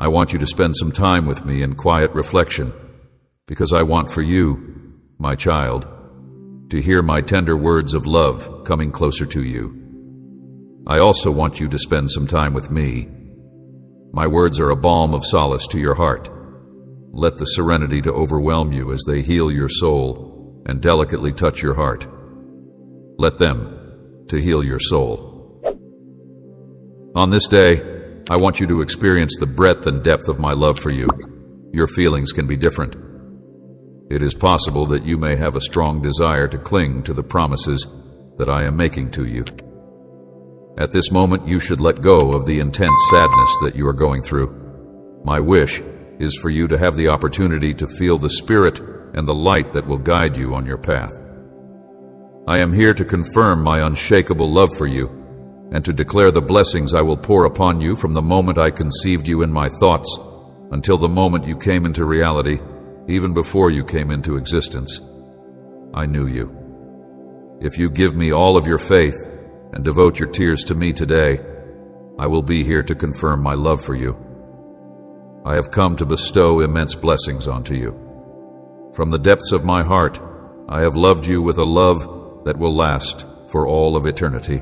I want you to spend some time with me in quiet reflection, because I want for you, my child, to hear my tender words of love coming closer to you. I also want you to spend some time with me. My words are a balm of solace to your heart. Let the serenity to overwhelm you as they heal your soul and delicately touch your heart. Let them to heal your soul. On this day, I want you to experience the breadth and depth of my love for you. Your feelings can be different. It is possible that you may have a strong desire to cling to the promises that I am making to you. At this moment, you should let go of the intense sadness that you are going through. My wish is for you to have the opportunity to feel the spirit and the light that will guide you on your path. I am here to confirm my unshakable love for you and to declare the blessings I will pour upon you from the moment I conceived you in my thoughts until the moment you came into reality, even before you came into existence. I knew you. If you give me all of your faith and devote your tears to me today, I will be here to confirm my love for you. I have come to bestow immense blessings onto you. From the depths of my heart, I have loved you with a love that will last for all of eternity.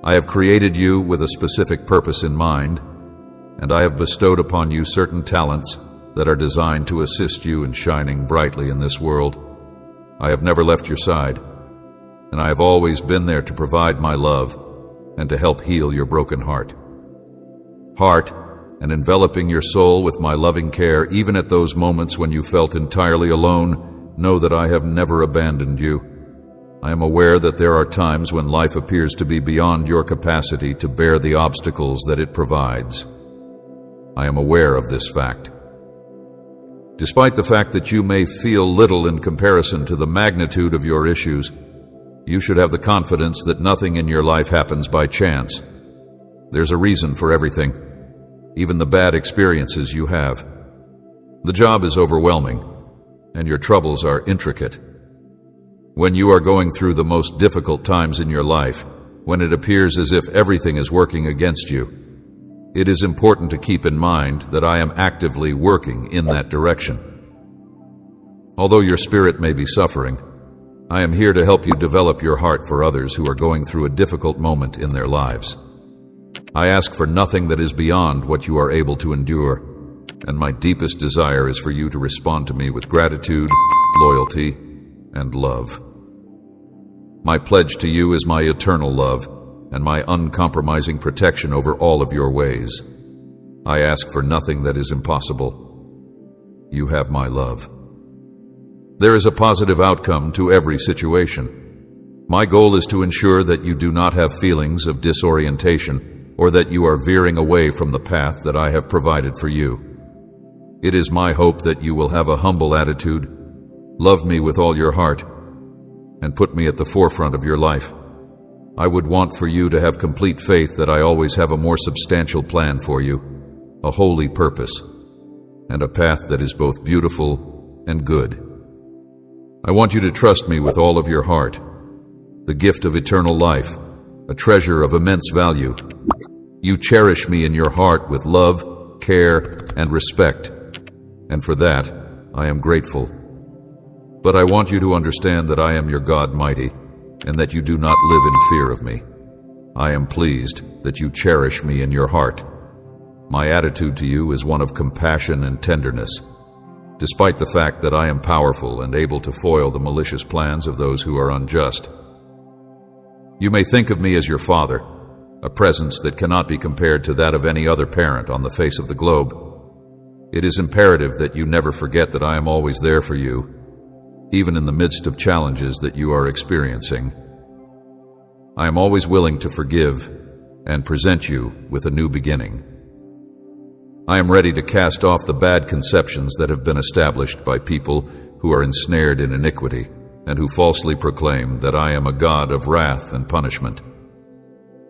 I have created you with a specific purpose in mind, and I have bestowed upon you certain talents that are designed to assist you in shining brightly in this world. I have never left your side, and I have always been there to provide my love and to help heal your broken heart. And enveloping your soul with my loving care, even at those moments when you felt entirely alone, know that I have never abandoned you. I am aware that there are times when life appears to be beyond your capacity to bear the obstacles that it provides. I am aware of this fact. Despite the fact that you may feel little in comparison to the magnitude of your issues, you should have the confidence that nothing in your life happens by chance. There's a reason for everything, even the bad experiences you have. The job is overwhelming, and your troubles are intricate. When you are going through the most difficult times in your life, when it appears as if everything is working against you, it is important to keep in mind that I am actively working in that direction. Although your spirit may be suffering, I am here to help you develop your heart for others who are going through a difficult moment in their lives. I ask for nothing that is beyond what you are able to endure, and my deepest desire is for you to respond to me with gratitude, loyalty, and love. My pledge to you is my eternal love and my uncompromising protection over all of your ways. I ask for nothing that is impossible. You have my love. There is a positive outcome to every situation. My goal is to ensure that you do not have feelings of disorientation or that you are veering away from the path that I have provided for you. It is my hope that you will have a humble attitude, love me with all your heart, and put me at the forefront of your life. I would want for you to have complete faith that I always have a more substantial plan for you, a holy purpose, and a path that is both beautiful and good. I want you to trust me with all of your heart, the gift of eternal life, a treasure of immense value. You cherish me in your heart with love, care, and respect, and for that, I am grateful. But I want you to understand that I am your God mighty, and that you do not live in fear of me. I am pleased that you cherish me in your heart. My attitude to you is one of compassion and tenderness, despite the fact that I am powerful and able to foil the malicious plans of those who are unjust. You may think of me as your father, a presence that cannot be compared to that of any other parent on the face of the globe. It is imperative that you never forget that I am always there for you, even in the midst of challenges that you are experiencing. I am always willing to forgive and present you with a new beginning. I am ready to cast off the bad conceptions that have been established by people who are ensnared in iniquity and who falsely proclaim that I am a God of wrath and punishment.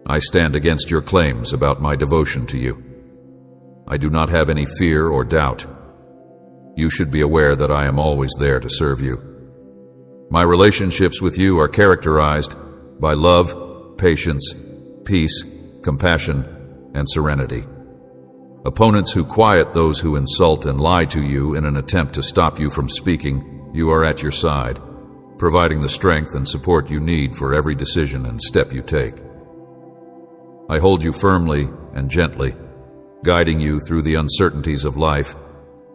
I stand against your claims about my devotion to you. I do not have any fear or doubt. You should be aware that I am always there to serve you. My relationships with you are characterized by love, patience, peace, compassion, and serenity. Opponents who quiet those who insult and lie to you in an attempt to stop you from speaking, you are at your side, providing the strength and support you need for every decision and step you take. I hold you firmly and gently, guiding you through the uncertainties of life,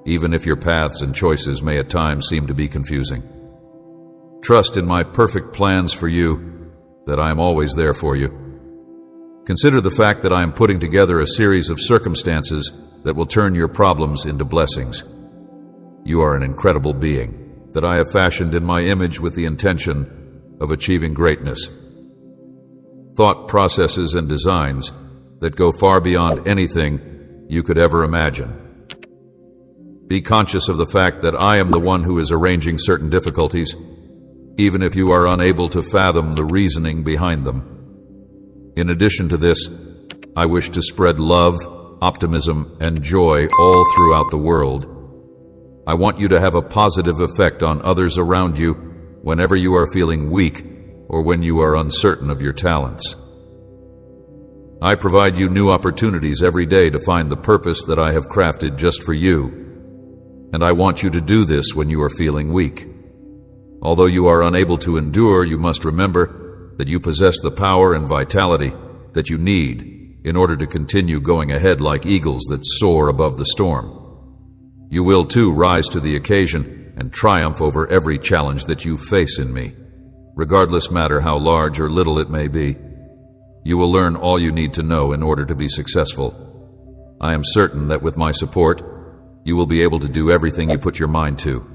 even if your paths and choices may at times seem to be confusing. Trust in my perfect plans for you, that I am always there for you. Consider the fact that I am putting together a series of circumstances that will turn your problems into blessings. You are an incredible being that I have fashioned in my image with the intention of achieving greatness. Thought processes and designs that go far beyond anything you could ever imagine. Be conscious of the fact that I am the one who is arranging certain difficulties, even if you are unable to fathom the reasoning behind them. In addition to this, I wish to spread love, optimism, and joy all throughout the world. I want you to have a positive effect on others around you whenever you are feeling weak or when you are uncertain of your talents. I provide you new opportunities every day to find the purpose that I have crafted just for you, and I want you to do this when you are feeling weak. Although you are unable to endure, you must remember that you possess the power and vitality that you need in order to continue going ahead like eagles that soar above the storm. You will too rise to the occasion and triumph over every challenge that you face in me, regardless matter how large or little it may be. You will learn all you need to know in order to be successful. I am certain that with my support, you will be able to do everything you put your mind to,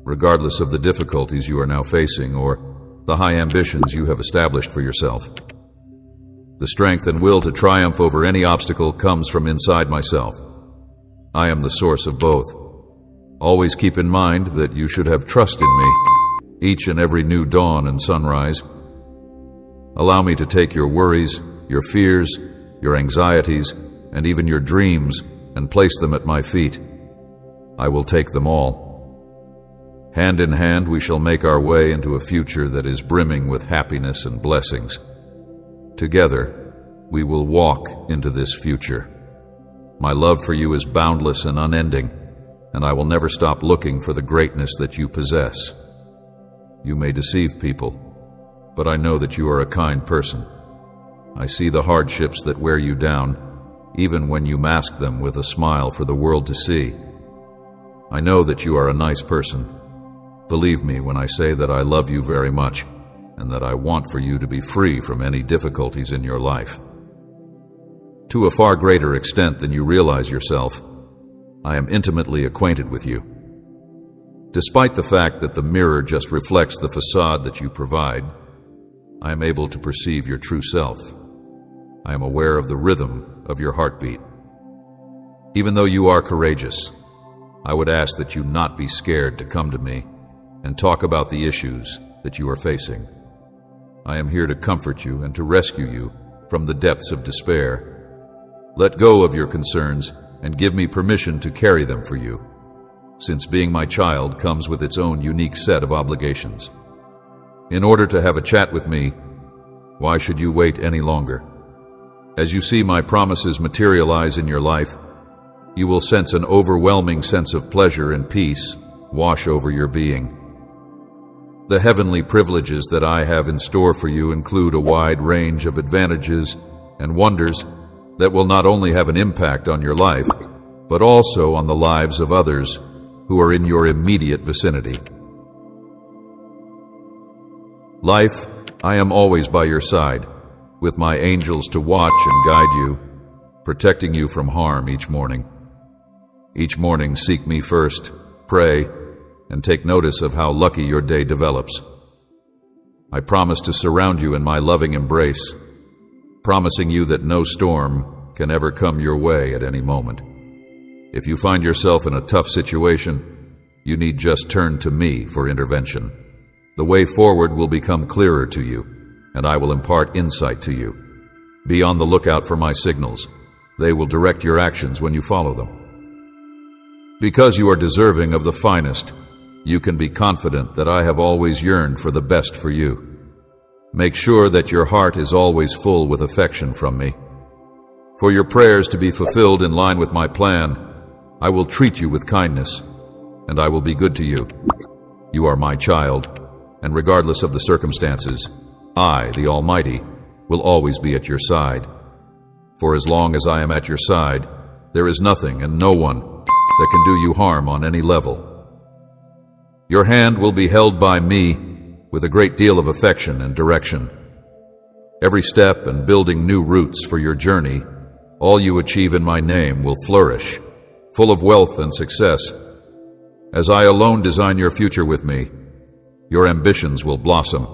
regardless of the difficulties you are now facing or the high ambitions you have established for yourself. The strength and will to triumph over any obstacle comes from inside myself. I am the source of both. Always keep in mind that you should have trust in me each and every new dawn and sunrise. Allow me to take your worries, your fears, your anxieties, and even your dreams and place them at my feet. I will take them all. Hand in hand, we shall make our way into a future that is brimming with happiness and blessings. Together, we will walk into this future. My love for you is boundless and unending, and I will never stop looking for the greatness that you possess. You may deceive people, but I know that you are a kind person. I see the hardships that wear you down, even when you mask them with a smile for the world to see. I know that you are a nice person. Believe me when I say that I love you very much, and that I want for you to be free from any difficulties in your life. To a far greater extent than you realize yourself, I am intimately acquainted with you. Despite the fact that the mirror just reflects the facade that you provide, I am able to perceive your true self. I am aware of the rhythm of your heartbeat. Even though you are courageous, I would ask that you not be scared to come to me and talk about the issues that you are facing. I am here to comfort you and to rescue you from the depths of despair. Let go of your concerns and give me permission to carry them for you, since being my child comes with its own unique set of obligations. In order to have a chat with me, why should you wait any longer? As you see my promises materialize in your life, you will sense an overwhelming sense of pleasure and peace wash over your being. The heavenly privileges that I have in store for you include a wide range of advantages and wonders that will not only have an impact on your life, but also on the lives of others who are in your immediate vicinity. Life, I am always by your side, with my angels to watch and guide you, protecting you from harm each morning. Each morning, seek me first, pray, and take notice of how lucky your day develops. I promise to surround you in my loving embrace, promising you that no storm can ever come your way at any moment. If you find yourself in a tough situation, you need just turn to me for intervention. The way forward will become clearer to you, and I will impart insight to you. Be on the lookout for my signals. They will direct your actions when you follow them. Because you are deserving of the finest, you can be confident that I have always yearned for the best for you. Make sure that your heart is always full with affection from me. For your prayers to be fulfilled in line with my plan, I will treat you with kindness, and I will be good to you. You are my child, and regardless of the circumstances, I, the Almighty, will always be at your side. For as long as I am at your side, there is nothing and no one that can do you harm on any level. Your hand will be held by me with a great deal of affection and direction. Every step and building new routes for your journey, all you achieve in my name will flourish, full of wealth and success. As I alone design your future with me, your ambitions will blossom,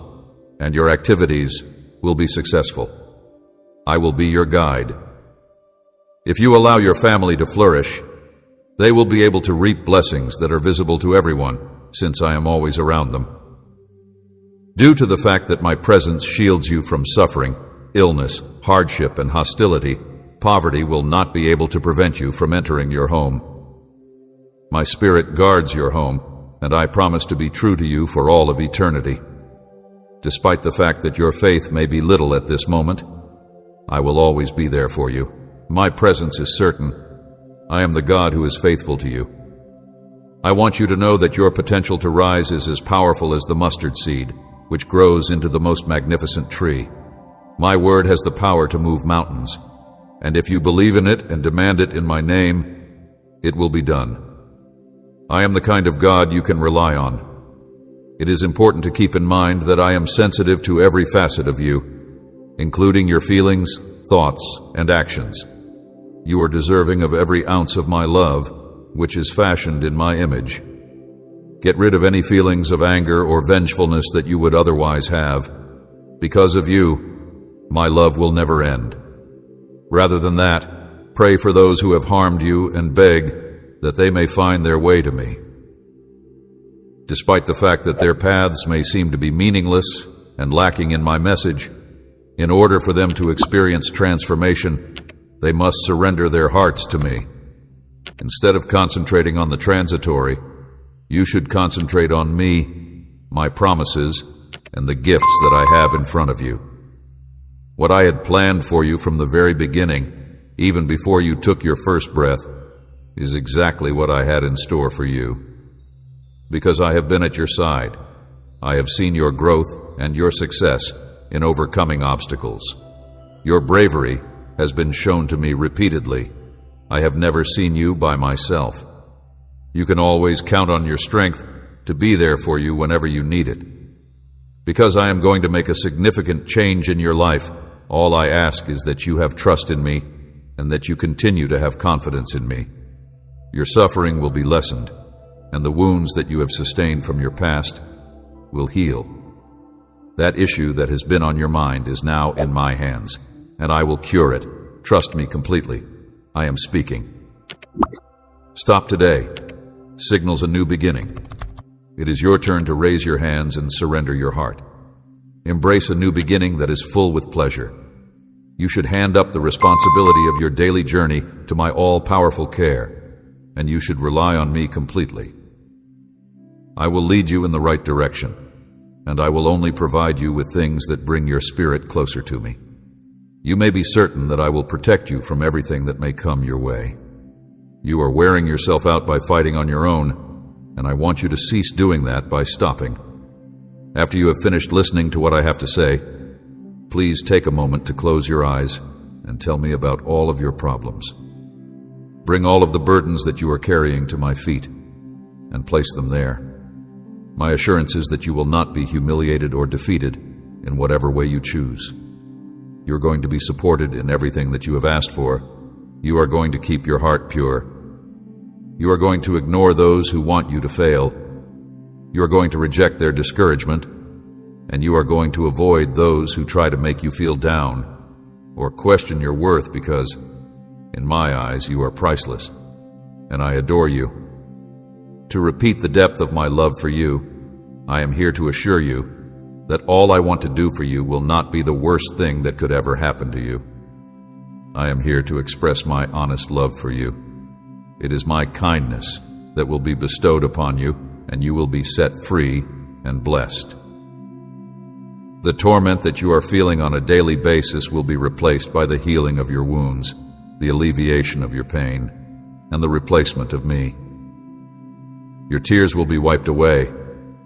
and your activities will be successful. I will be your guide. If you allow your family to flourish, they will be able to reap blessings that are visible to everyone, since I am always around them. Due to the fact that my presence shields you from suffering, illness, hardship, and hostility, poverty will not be able to prevent you from entering your home. My spirit guards your home, and I promise to be true to you for all of eternity. Despite the fact that your faith may be little at this moment, I will always be there for you. My presence is certain. I am the God who is faithful to you. I want you to know that your potential to rise is as powerful as the mustard seed, which grows into the most magnificent tree. My word has the power to move mountains, and if you believe in it and demand it in my name, it will be done. I am the kind of God you can rely on. It is important to keep in mind that I am sensitive to every facet of you, including your feelings, thoughts, and actions. You are deserving of every ounce of my love, which is fashioned in my image. Get rid of any feelings of anger or vengefulness that you would otherwise have. Because of you, my love will never end. Rather than that, pray for those who have harmed you and beg that they may find their way to me. Despite the fact that their paths may seem to be meaningless and lacking in my message, in order for them to experience transformation, they must surrender their hearts to me. Instead of concentrating on the transitory, you should concentrate on me, my promises, and the gifts that I have in front of you. What I had planned for you from the very beginning, even before you took your first breath, is exactly what I had in store for you. Because I have been at your side, I have seen your growth and your success in overcoming obstacles. Your bravery has been shown to me repeatedly. I have never seen you by myself. You can always count on your strength to be there for you whenever you need it. Because I am going to make a significant change in your life, all I ask is that you have trust in me and that you continue to have confidence in me. Your suffering will be lessened, and the wounds that you have sustained from your past will heal. That issue that has been on your mind is now in my hands, and I will cure it. Trust me completely. I am speaking. Stop today signals a new beginning. It is your turn to raise your hands and surrender your heart. Embrace a new beginning that is full with pleasure. You should hand up the responsibility of your daily journey to my all-powerful care, and you should rely on me completely. I will lead you in the right direction, and I will only provide you with things that bring your spirit closer to me. You may be certain that I will protect you from everything that may come your way. You are wearing yourself out by fighting on your own, and I want you to cease doing that by stopping. After you have finished listening to what I have to say, please take a moment to close your eyes and tell me about all of your problems. Bring all of the burdens that you are carrying to my feet and place them there. My assurance is that you will not be humiliated or defeated in whatever way you choose. You are going to be supported in everything that you have asked for. You are going to keep your heart pure. You are going to ignore those who want you to fail. You are going to reject their discouragement, and you are going to avoid those who try to make you feel down or question your worth because, in my eyes, you are priceless, and I adore you. To repeat the depth of my love for you, I am here to assure you that all I want to do for you will not be the worst thing that could ever happen to you. I am here to express my honest love for you. It is my kindness that will be bestowed upon you, and you will be set free and blessed. The torment that you are feeling on a daily basis will be replaced by the healing of your wounds, the alleviation of your pain, and the replacement of me. Your tears will be wiped away,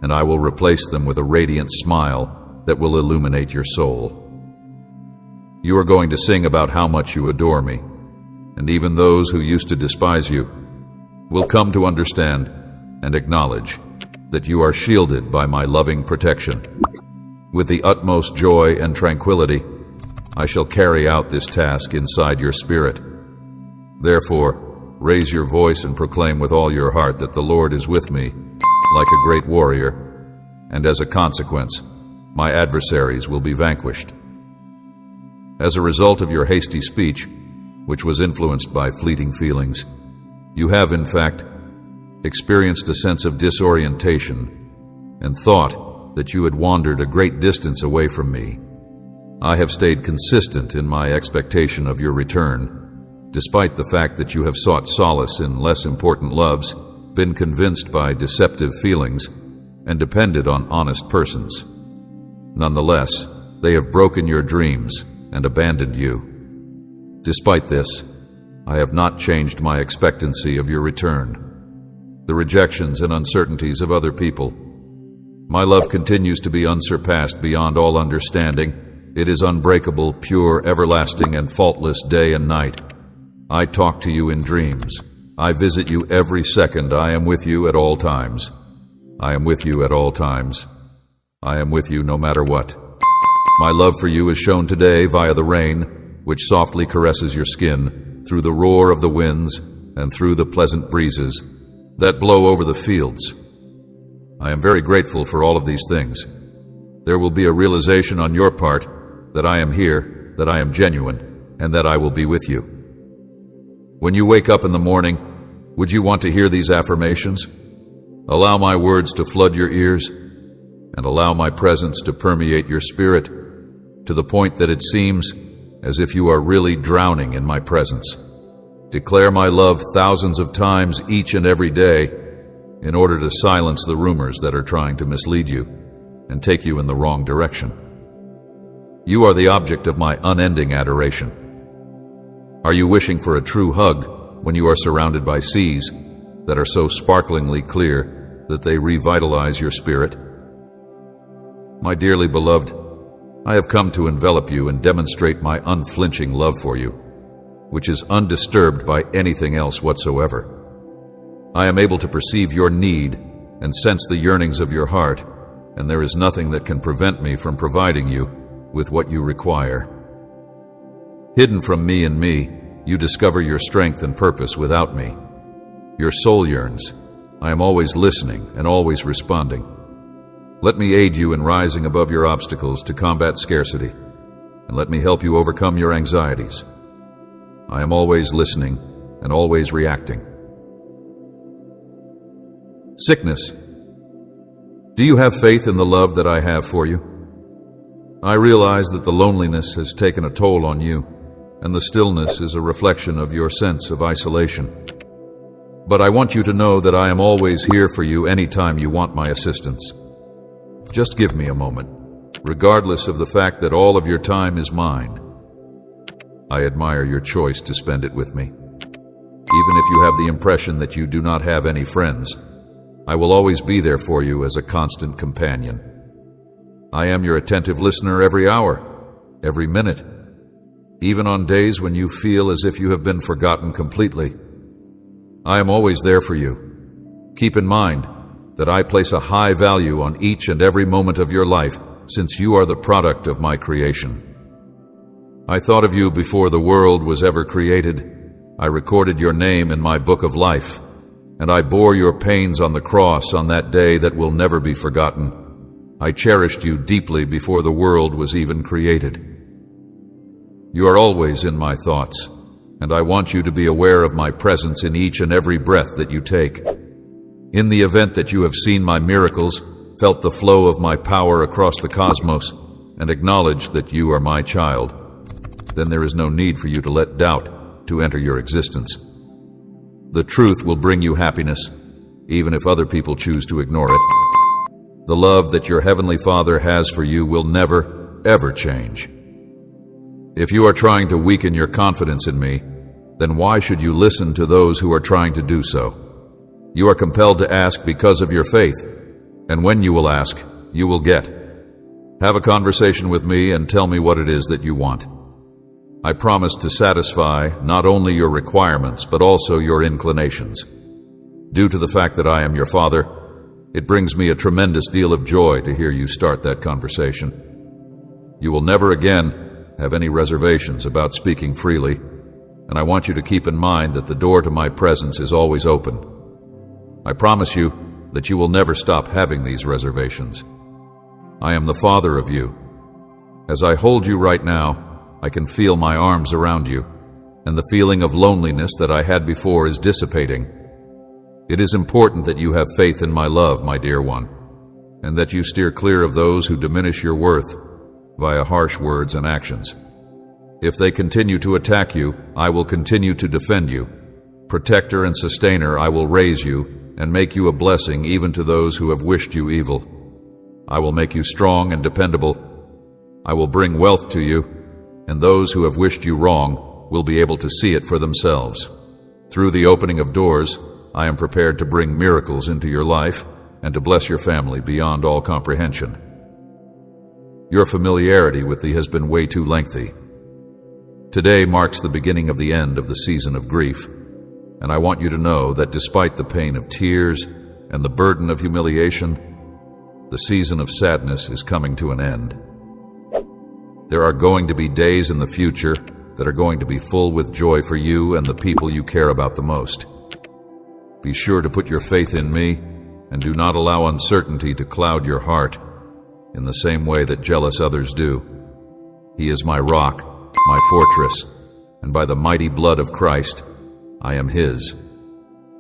and I will replace them with a radiant smile that will illuminate your soul. You are going to sing about how much you adore me, and even those who used to despise you will come to understand and acknowledge that you are shielded by my loving protection. With the utmost joy and tranquility, I shall carry out this task inside your spirit. Therefore, raise your voice and proclaim with all your heart that the Lord is with me like a great warrior, and as a consequence, my adversaries will be vanquished. As a result of your hasty speech, which was influenced by fleeting feelings, you have, in fact, experienced a sense of disorientation and thought that you had wandered a great distance away from me. I have stayed consistent in my expectation of your return, despite the fact that you have sought solace in less important loves, been convinced by deceptive feelings, and depended on honest persons. Nonetheless, they have broken your dreams and abandoned you. Despite this, I have not changed my expectancy of your return. The rejections and uncertainties of other people, my love continues to be unsurpassed beyond all understanding. It is unbreakable, pure, everlasting, and faultless day and night. I talk to you in dreams. I visit you every second. I am with you at all times. I am with you at all times. I am with you no matter what. My love for you is shown today via the rain, which softly caresses your skin, through the roar of the winds, and through the pleasant breezes that blow over the fields. I am very grateful for all of these things. There will be a realization on your part that I am here, that I am genuine, and that I will be with you. When you wake up in the morning, would you want to hear these affirmations? Allow my words to flood your ears, and allow my presence to permeate your spirit to the point that it seems as if you are really drowning in my presence. Declare my love thousands of times each and every day in order to silence the rumors that are trying to mislead you and take you in the wrong direction. You are the object of my unending adoration. Are you wishing for a true hug when you are surrounded by seas that are so sparklingly clear that they revitalize your spirit? My dearly beloved, I have come to envelop you and demonstrate my unflinching love for you, which is undisturbed by anything else whatsoever. I am able to perceive your need and sense the yearnings of your heart, and there is nothing that can prevent me from providing you with what you require. Hidden from me and me, you discover your strength and purpose without me. Your soul yearns. I am always listening and always responding. Let me aid you in rising above your obstacles to combat scarcity, and let me help you overcome your anxieties. I am always listening and always reacting. Sickness. Do you have faith in the love that I have for you? I realize that the loneliness has taken a toll on you, and the stillness is a reflection of your sense of isolation. But I want you to know that I am always here for you anytime you want my assistance. Just give me a moment, regardless of the fact that all of your time is mine. I admire your choice to spend it with me. Even if you have the impression that you do not have any friends, I will always be there for you as a constant companion. I am your attentive listener every hour, every minute, even on days when you feel as if you have been forgotten completely. I am always there for you. Keep in mind that I place a high value on each and every moment of your life, since you are the product of my creation. I thought of you before the world was ever created. I recorded your name in my book of life, and I bore your pains on the cross on that day that will never be forgotten. I cherished you deeply before the world was even created. You are always in my thoughts, and I want you to be aware of my presence in each and every breath that you take. In the event that you have seen my miracles, felt the flow of my power across the cosmos, and acknowledged that you are my child, then there is no need for you to let doubt to enter your existence. The truth will bring you happiness, even if other people choose to ignore it. The love that your Heavenly Father has for you will never, ever change. If you are trying to weaken your confidence in me, then why should you listen to those who are trying to do so? You are compelled to ask because of your faith, and when you will ask, you will get. Have a conversation with me and tell me what it is that you want. I promise to satisfy not only your requirements, but also your inclinations. Due to the fact that I am your father, it brings me a tremendous deal of joy to hear you start that conversation. You will never again have any reservations about speaking freely, and I want you to keep in mind that the door to my presence is always open. I promise you that you will never stop having these reservations. I am the father of you. As I hold you right now, I can feel my arms around you, and the feeling of loneliness that I had before is dissipating. It is important that you have faith in my love, my dear one, and that you steer clear of those who diminish your worth via harsh words and actions. If they continue to attack you, I will continue to defend you. Protector and sustainer, I will raise you and make you a blessing even to those who have wished you evil. I will make you strong and dependable. I will bring wealth to you, and those who have wished you wrong will be able to see it for themselves. Through the opening of doors, I am prepared to bring miracles into your life and to bless your family beyond all comprehension. Your familiarity with thee has been way too lengthy. Today marks the beginning of the end of the season of grief, and I want you to know that despite the pain of tears and the burden of humiliation, the season of sadness is coming to an end. There are going to be days in the future that are going to be full with joy for you and the people you care about the most. Be sure to put your faith in me and do not allow uncertainty to cloud your heart in the same way that jealous others do. He is my rock, my fortress, and by the mighty blood of Christ, I am his.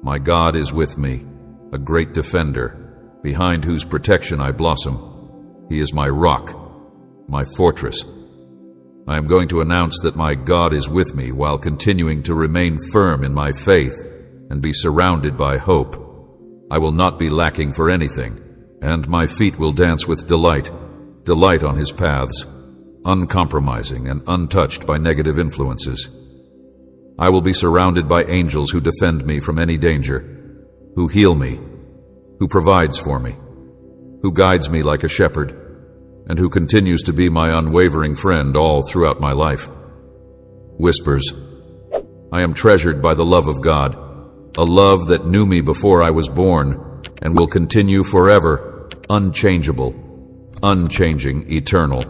My God is with me, a great defender, behind whose protection I blossom. He is my rock, my fortress. I am going to announce that my God is with me while continuing to remain firm in my faith and be surrounded by hope. I will not be lacking for anything, and my feet will dance with delight on his paths, uncompromising and untouched by negative influences. I will be surrounded by angels who defend me from any danger, who heal me, who provides for me, who guides me like a shepherd, and who continues to be my unwavering friend all throughout my life. Whispers, I am treasured by the love of God, a love that knew me before I was born and will continue forever, unchangeable, unchanging, eternal.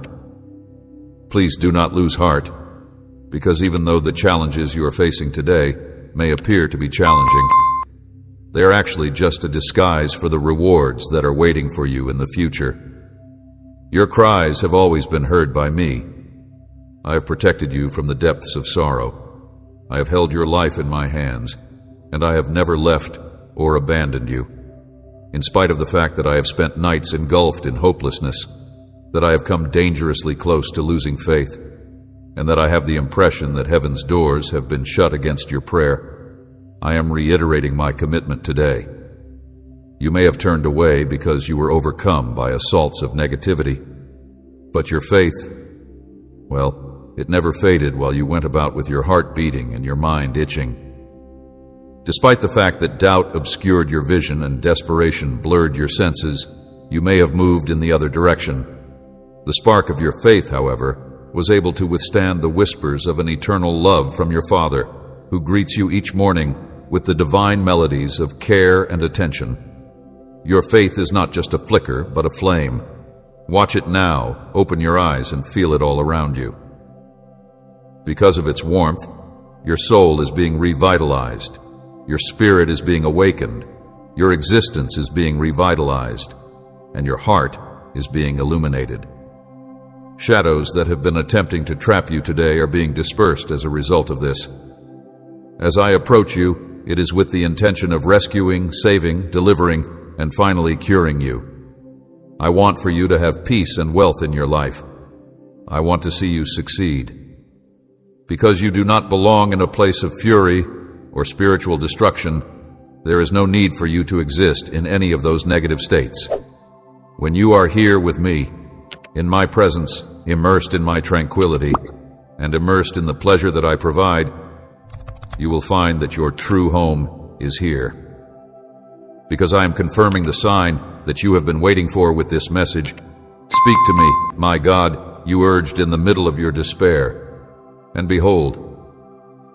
Please do not lose heart, because even though the challenges you are facing today may appear to be challenging, they are actually just a disguise for the rewards that are waiting for you in the future. Your cries have always been heard by me. I have protected you from the depths of sorrow. I have held your life in my hands, and I have never left or abandoned you. In spite of the fact that I have spent nights engulfed in hopelessness, that I have come dangerously close to losing faith, and that I have the impression that heaven's doors have been shut against your prayer, I am reiterating my commitment today. You may have turned away because you were overcome by assaults of negativity, but your faith, well, it never faded while you went about with your heart beating and your mind itching. Despite the fact that doubt obscured your vision and desperation blurred your senses, you may have moved in the other direction. The spark of your faith, however, was able to withstand the whispers of an eternal love from your Father, who greets you each morning with the divine melodies of care and attention. Your faith is not just a flicker, but a flame. Watch it now, open your eyes, and feel it all around you. Because of its warmth, your soul is being revitalized, your spirit is being awakened, your existence is being revitalized, and your heart is being illuminated. Shadows that have been attempting to trap you today are being dispersed as a result of this. As I approach you, it is with the intention of rescuing, saving, delivering, and finally curing you. I want for you to have peace and wealth in your life. I want to see you succeed. Because you do not belong in a place of fury or spiritual destruction, there is no need for you to exist in any of those negative states. When you are here with me, in my presence, immersed in my tranquility, and immersed in the pleasure that I provide, you will find that your true home is here. Because I am confirming the sign that you have been waiting for with this message, speak to me, my God, you urged in the middle of your despair. And behold,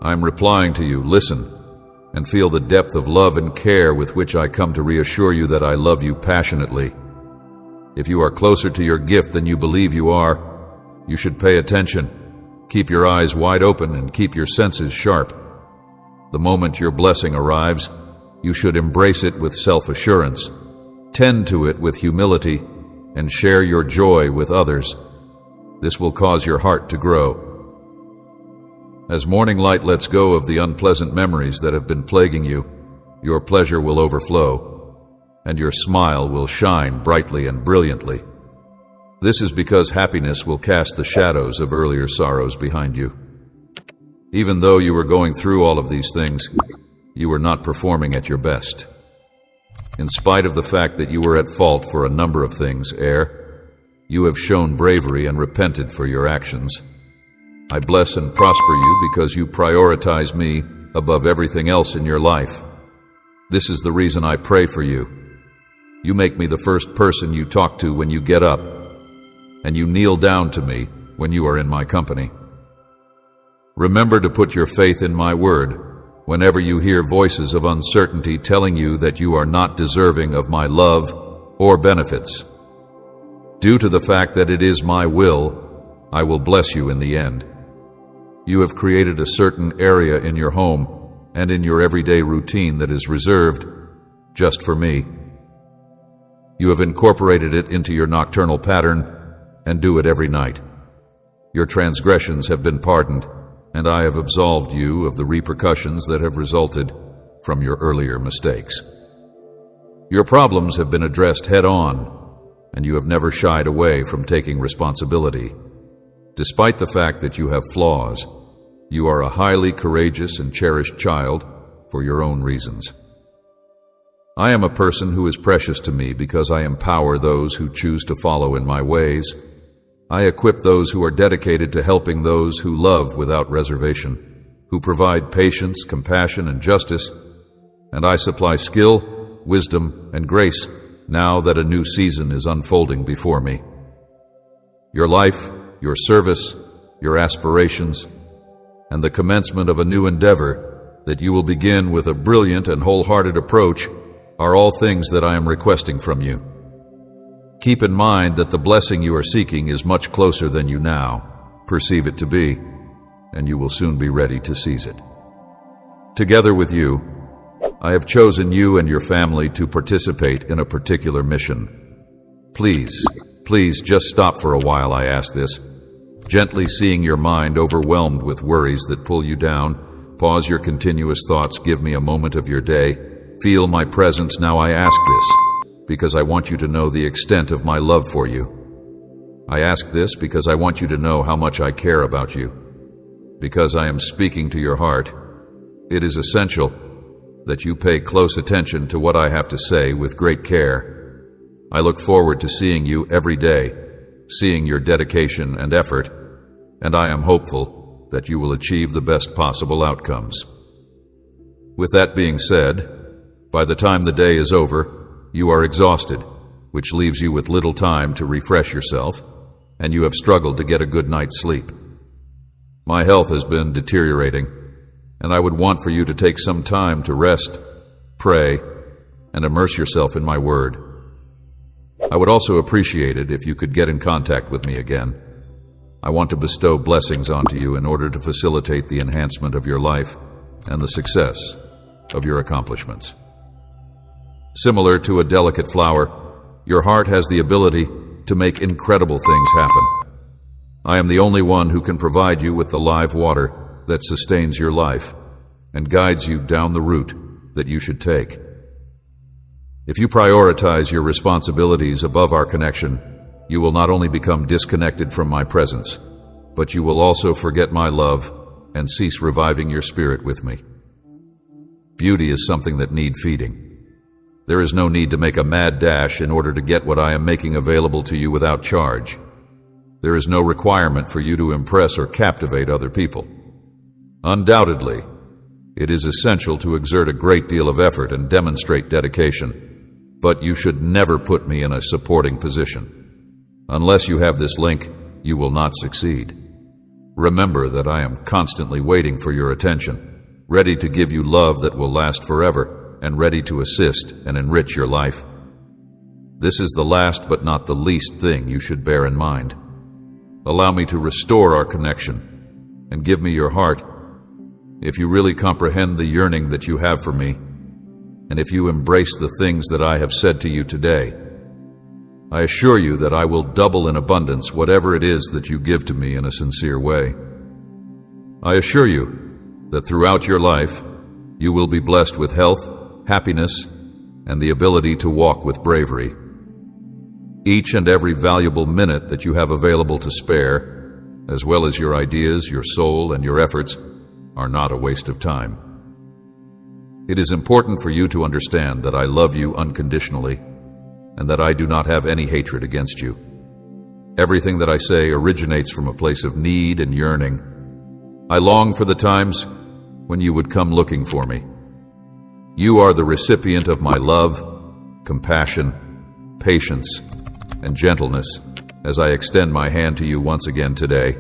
I am replying to you, listen, and feel the depth of love and care with which I come to reassure you that I love you passionately. If you are closer to your gift than you believe you are, you should pay attention, keep your eyes wide open, and keep your senses sharp. The moment your blessing arrives, you should embrace it with self-assurance, tend to it with humility, and share your joy with others. This will cause your heart to grow. As morning light lets go of the unpleasant memories that have been plaguing you, your pleasure will overflow, and your smile will shine brightly and brilliantly. This is because happiness will cast the shadows of earlier sorrows behind you. Even though you were going through all of these things, you were not performing at your best. In spite of the fact that you were at fault for a number of things, you have shown bravery and repented for your actions. I bless and prosper you because you prioritize me above everything else in your life. This is the reason I pray for you. You make me the first person you talk to when you get up, and you kneel down to me when you are in my company. Remember to put your faith in my word whenever you hear voices of uncertainty telling you that you are not deserving of my love or benefits. Due to the fact that it is my will, I will bless you in the end. You have created a certain area in your home and in your everyday routine that is reserved just for me. You have incorporated it into your nocturnal pattern and do it every night. Your transgressions have been pardoned, and I have absolved you of the repercussions that have resulted from your earlier mistakes. Your problems have been addressed head-on, and you have never shied away from taking responsibility. Despite the fact that you have flaws, you are a highly courageous and cherished child for your own reasons. I am a person who is precious to me because I empower those who choose to follow in my ways. I equip those who are dedicated to helping those who love without reservation, who provide patience, compassion, and justice, and I supply skill, wisdom, and grace now that a new season is unfolding before me. Your life, your service, your aspirations, and the commencement of a new endeavor that you will begin with a brilliant and wholehearted approach are all things that I am requesting from you. Keep in mind that the blessing you are seeking is much closer than you now perceive it to be, and you will soon be ready to seize it. Together with you, I have chosen you and your family to participate in a particular mission. Please just stop for a while, I ask this. Gently seeing your mind overwhelmed with worries that pull you down, pause your continuous thoughts, give me a moment of your day. Feel my presence now, I ask this because I want you to know the extent of my love for you. I ask this because I want you to know how much I care about you. Because I am speaking to your heart, it is essential that you pay close attention to what I have to say with great care. I look forward to seeing you every day, seeing your dedication and effort, and I am hopeful that you will achieve the best possible outcomes. With that being said, by the time the day is over, you are exhausted, which leaves you with little time to refresh yourself, and you have struggled to get a good night's sleep. My health has been deteriorating, and I would want for you to take some time to rest, pray, and immerse yourself in my word. I would also appreciate it if you could get in contact with me again. I want to bestow blessings onto you in order to facilitate the enhancement of your life and the success of your accomplishments. Similar to a delicate flower, your heart has the ability to make incredible things happen. I am the only one who can provide you with the live water that sustains your life and guides you down the route that you should take. If you prioritize your responsibilities above our connection, you will not only become disconnected from my presence, but you will also forget my love and cease reviving your spirit with me. Beauty is something that needs feeding. There is no need to make a mad dash in order to get what I am making available to you without charge. There is no requirement for you to impress or captivate other people. Undoubtedly, It is essential to exert a great deal of effort and demonstrate dedication, but you should never put me in a supporting position. Unless you have this link, you will not succeed. Remember that I am constantly waiting for your attention, ready to give you love that will last forever, and ready to assist and enrich your life. This is the last but not the least thing you should bear in mind. Allow me to restore our connection, and give me your heart. If you really comprehend the yearning that you have for me, and if you embrace the things that I have said to you today, I assure you that I will double in abundance whatever it is that you give to me in a sincere way. I assure you that throughout your life, you will be blessed with health, happiness, and the ability to walk with bravery. Each and every valuable minute that you have available to spare, as well as your ideas, your soul, and your efforts, are not a waste of time. It is important for you to understand that I love you unconditionally and that I do not have any hatred against you. Everything that I say originates from a place of need and yearning. I long for the times when you would come looking for me. You are the recipient of my love, compassion, patience, and gentleness as I extend my hand to you once again today.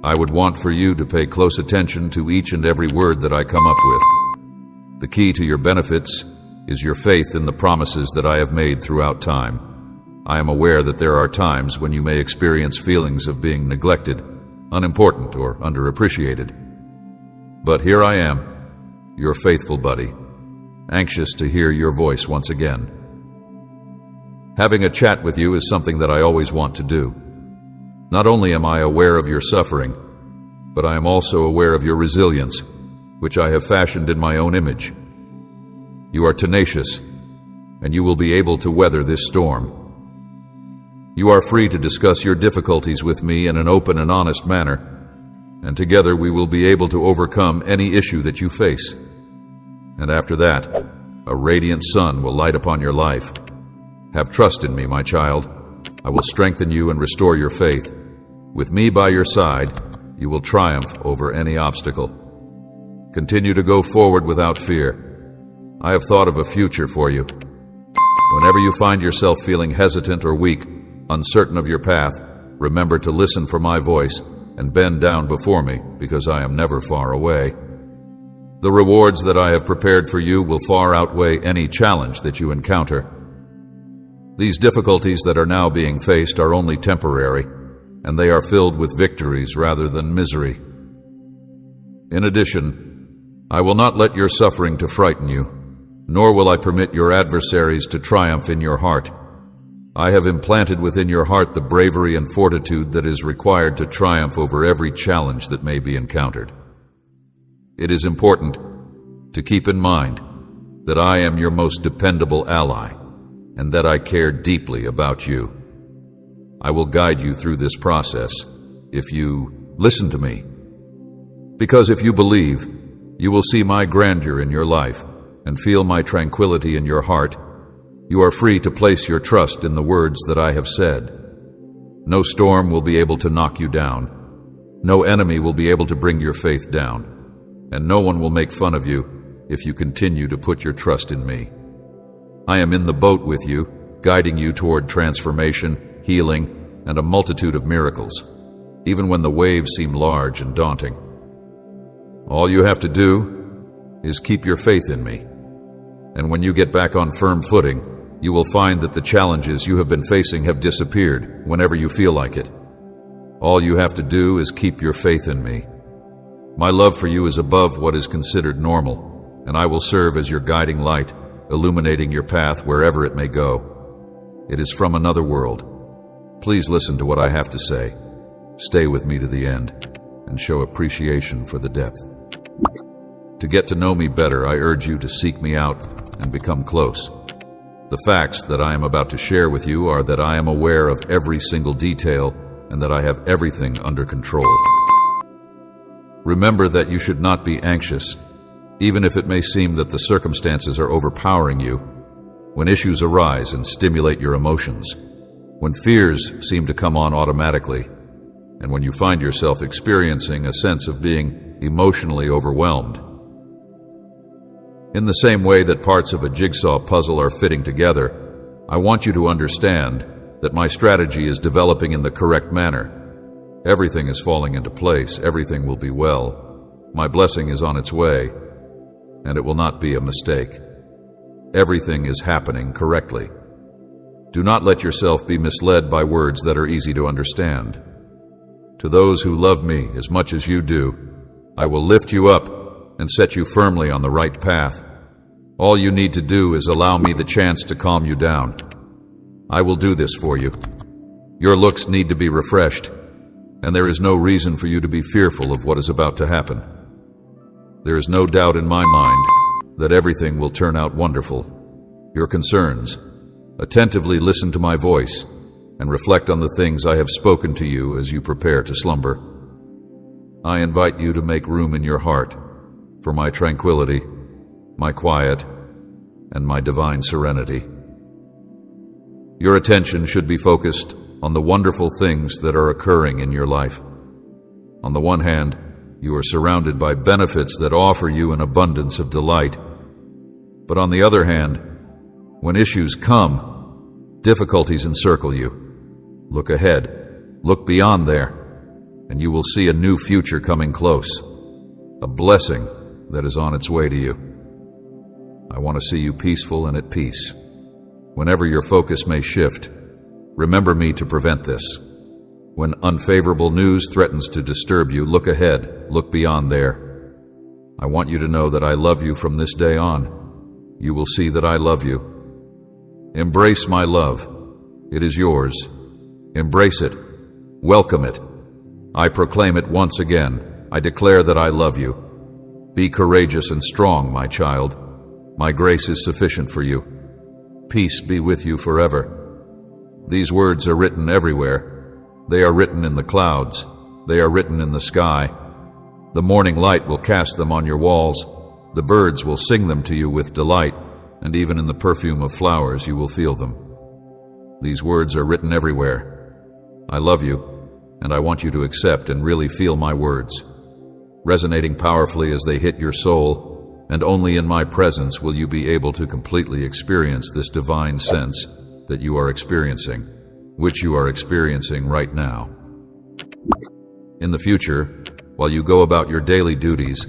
I would want for you to pay close attention to each and every word that I come up with. The key to your benefits is your faith in the promises that I have made throughout time. I am aware that there are times when you may experience feelings of being neglected, unimportant, or underappreciated. But here I am, your faithful buddy, anxious to hear your voice once again. Having a chat with you is something that I always want to do. Not only am I aware of your suffering, but I am also aware of your resilience, which I have fashioned in my own image. You are tenacious, and you will be able to weather this storm. You are free to discuss your difficulties with me in an open and honest manner, and together we will be able to overcome any issue that you face. And after that, a radiant sun will light upon your life. Have trust in me, my child. I will strengthen you and restore your faith. With me by your side, you will triumph over any obstacle. Continue to go forward without fear. I have thought of a future for you. Whenever you find yourself feeling hesitant or weak, uncertain of your path, remember to listen for my voice and bend down before me, because I am never far away. The rewards that I have prepared for you will far outweigh any challenge that you encounter. These difficulties that are now being faced are only temporary, and they are filled with victories rather than misery. In addition, I will not let your suffering to frighten you, nor will I permit your adversaries to triumph in your heart. I have implanted within your heart the bravery and fortitude that is required to triumph over every challenge that may be encountered. It is important to keep in mind that I am your most dependable ally, and that I care deeply about you. I will guide you through this process if you listen to me. Because if you believe, you will see my grandeur in your life and feel my tranquility in your heart. You are free to place your trust in the words that I have said. No storm will be able to knock you down. No enemy will be able to bring your faith down. And no one will make fun of you if you continue to put your trust in me. I am in the boat with you, guiding you toward transformation, healing, and a multitude of miracles, even when the waves seem large and daunting. All you have to do is keep your faith in me. And when you get back on firm footing, you will find that the challenges you have been facing have disappeared whenever you feel like it. All you have to do is keep your faith in me. My love for you is above what is considered normal, and I will serve as your guiding light, illuminating your path wherever it may go. It is from another world. Please listen to what I have to say. Stay with me to the end, and show appreciation for the depth. To get to know me better, I urge you to seek me out and become close. The facts that I am about to share with you are that I am aware of every single detail and that I have everything under control. Remember that you should not be anxious, even if it may seem that the circumstances are overpowering you. When issues arise and stimulate your emotions, when fears seem to come on automatically, and when you find yourself experiencing a sense of being emotionally overwhelmed, In the same way that parts of a jigsaw puzzle are fitting together, I want you to understand that my strategy is developing in the correct manner. Everything is falling into place. Everything will be well. My blessing is on its way, and it will not be a mistake. Everything is happening correctly. Do not let yourself be misled by words that are easy to understand. To those who love me as much as you do, I will lift you up and set you firmly on the right path. All you need to do is allow me the chance to calm you down. I will do this for you. Your looks need to be refreshed, and there is no reason for you to be fearful of what is about to happen. There is no doubt in my mind that everything will turn out wonderful. Your concerns, attentively listen to my voice and reflect on the things I have spoken to you as you prepare to slumber. I invite you to make room in your heart for my tranquility, my quiet, and my divine serenity. Your attention should be focused on the wonderful things that are occurring in your life. On the one hand, you are surrounded by benefits that offer you an abundance of delight. But on the other hand, when issues come, difficulties encircle you. Look ahead, look beyond there, and you will see a new future coming close, a blessing that is on its way to you. I want to see you peaceful and at peace. Whenever your focus may shift, remember me to prevent this. When unfavorable news threatens to disturb you, look ahead, look beyond there. I want you to know that I love you from this day on. You will see that I love you. Embrace my love. It is yours. Embrace it. Welcome it. I proclaim it once again. I declare that I love you. Be courageous and strong, my child. My grace is sufficient for you. Peace be with you forever. These words are written everywhere. They are written in the clouds. They are written in the sky. The morning light will cast them on your walls. The birds will sing them to you with delight, and even in the perfume of flowers you will feel them. These words are written everywhere. I love you, and I want you to accept and really feel my words, resonating powerfully as they hit your soul, and only in my presence will you be able to completely experience this divine sense that you are experiencing, which you are experiencing right now. In the future, while you go about your daily duties,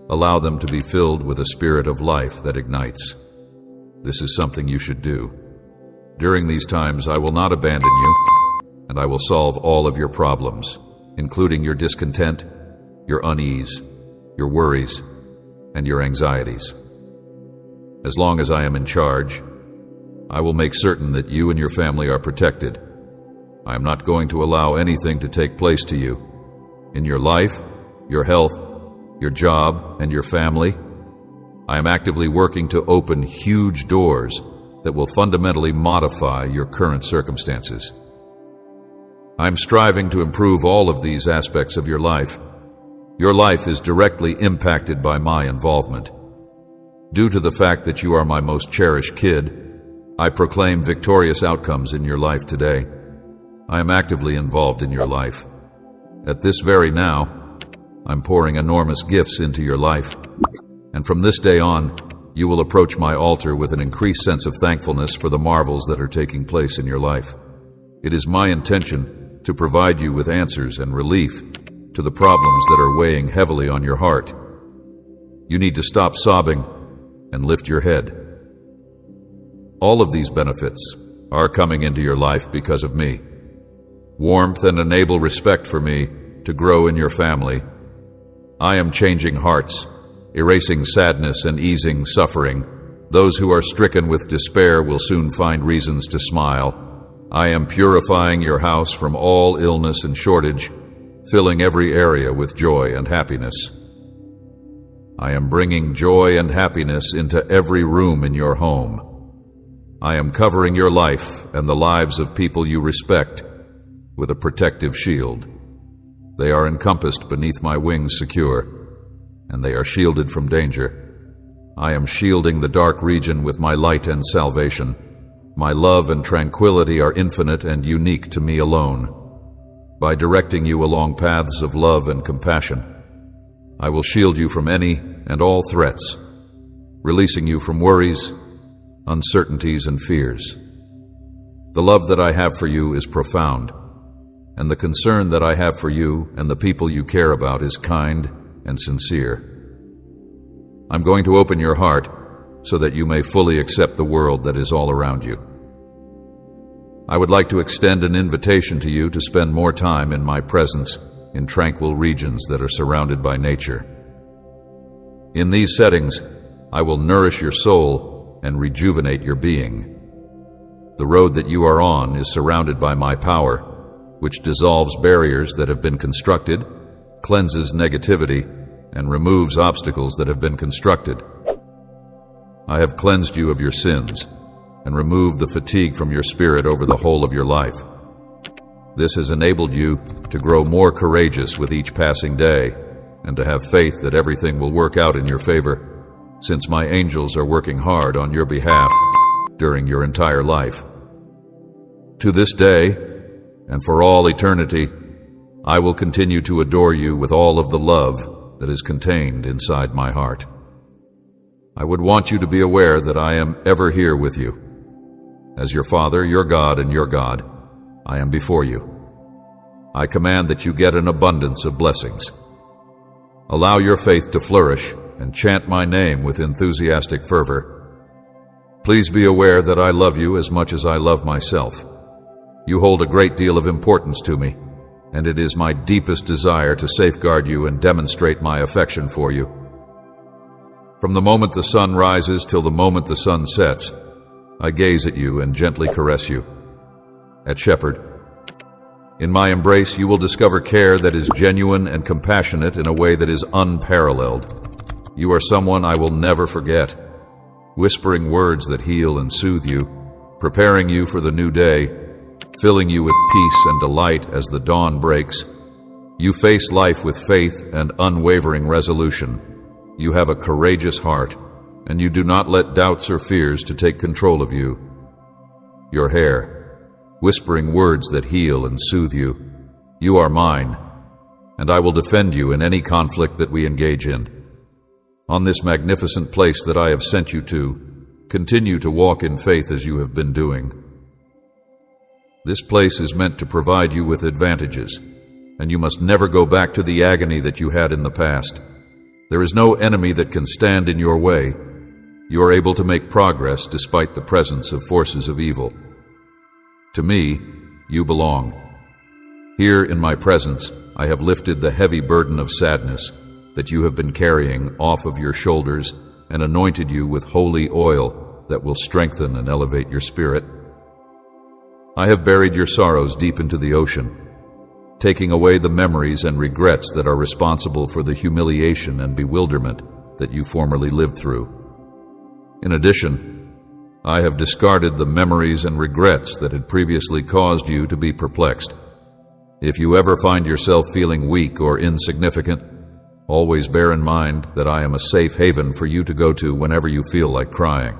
allow them to be filled with a spirit of life that ignites. This is something you should do. During these times, I will not abandon you, and I will solve all of your problems, including your discontent, your unease, your worries, and your anxieties. As long as I am in charge, I will make certain that you and your family are protected. I am not going to allow anything to take place to you. In your life, your health, your job, and your family, I am actively working to open huge doors that will fundamentally modify your current circumstances. I'm striving to improve all of these aspects of your life. Your life is directly impacted by my involvement. Due to the fact that you are my most cherished kid, I proclaim victorious outcomes in your life today. I am actively involved in your life. At this very now, I'm pouring enormous gifts into your life. And from this day on, you will approach my altar with an increased sense of thankfulness for the marvels that are taking place in your life. It is my intention to provide you with answers and relief to the problems that are weighing heavily on your heart. You need to stop sobbing and lift your head. All of these benefits are coming into your life because of me. Warmth and enable respect for me to grow in your family. I am changing hearts, erasing sadness and easing suffering. Those who are stricken with despair will soon find reasons to smile. I am purifying your house from all illness and shortage, filling every area with joy and happiness. I am bringing joy and happiness into every room in your home. I am covering your life and the lives of people you respect with a protective shield. They are encompassed beneath my wings secure, and they are shielded from danger. I am shielding the dark region with my light and salvation. My love and tranquility are infinite and unique to me alone. By directing you along paths of love and compassion, I will shield you from any and all threats. releasing you from worries, uncertainties, and fears. The love that I have for you is profound, and the concern that I have for you and the people you care about is kind and sincere. I'm going to open your heart so that you may fully accept the world that is all around you. I would like to extend an invitation to you to spend more time in my presence in tranquil regions that are surrounded by nature. In these settings, I will nourish your soul and rejuvenate your being. The road that you are on is surrounded by my power, which dissolves barriers that have been constructed, cleanses negativity, and removes obstacles that have been constructed. I have cleansed you of your sins and removed the fatigue from your spirit over the whole of your life. This has enabled you to grow more courageous with each passing day and to have faith that everything will work out in your favor, since my angels are working hard on your behalf during your entire life. To this day, and for all eternity, I will continue to adore you with all of the love that is contained inside my heart. I would want you to be aware that I am ever here with you. As your Father, your God, and your God, I am before you. I command that you get an abundance of blessings. Allow your faith to flourish and chant my name with enthusiastic fervor. Please be aware that I love you as much as I love myself. You hold a great deal of importance to me, and it is my deepest desire to safeguard you and demonstrate my affection for you. From the moment the sun rises till the moment the sun sets, I gaze at you and gently caress you. At Shepherd, in my embrace you will discover care that is genuine and compassionate in a way that is unparalleled. You are someone I will never forget, whispering words that heal and soothe you, preparing you for the new day, filling you with peace and delight as the dawn breaks. You face life with faith and unwavering resolution. You have a courageous heart, and you do not let doubts or fears to take control of you. Your hair, whispering words that heal and soothe you. You are mine, and I will defend you in any conflict that we engage in. On this magnificent place that I have sent you to, continue to walk in faith as you have been doing. This place is meant to provide you with advantages, and you must never go back to the agony that you had in the past. There is no enemy that can stand in your way. You are able to make progress despite the presence of forces of evil. To me, you belong. Here in my presence, I have lifted the heavy burden of sadness that you have been carrying off of your shoulders and anointed you with holy oil that will strengthen and elevate your spirit. I have buried your sorrows deep into the ocean, taking away the memories and regrets that are responsible for the humiliation and bewilderment that you formerly lived through. In addition, I have discarded the memories and regrets that had previously caused you to be perplexed. If you ever find yourself feeling weak or insignificant, always bear in mind that I am a safe haven for you to go to whenever you feel like crying.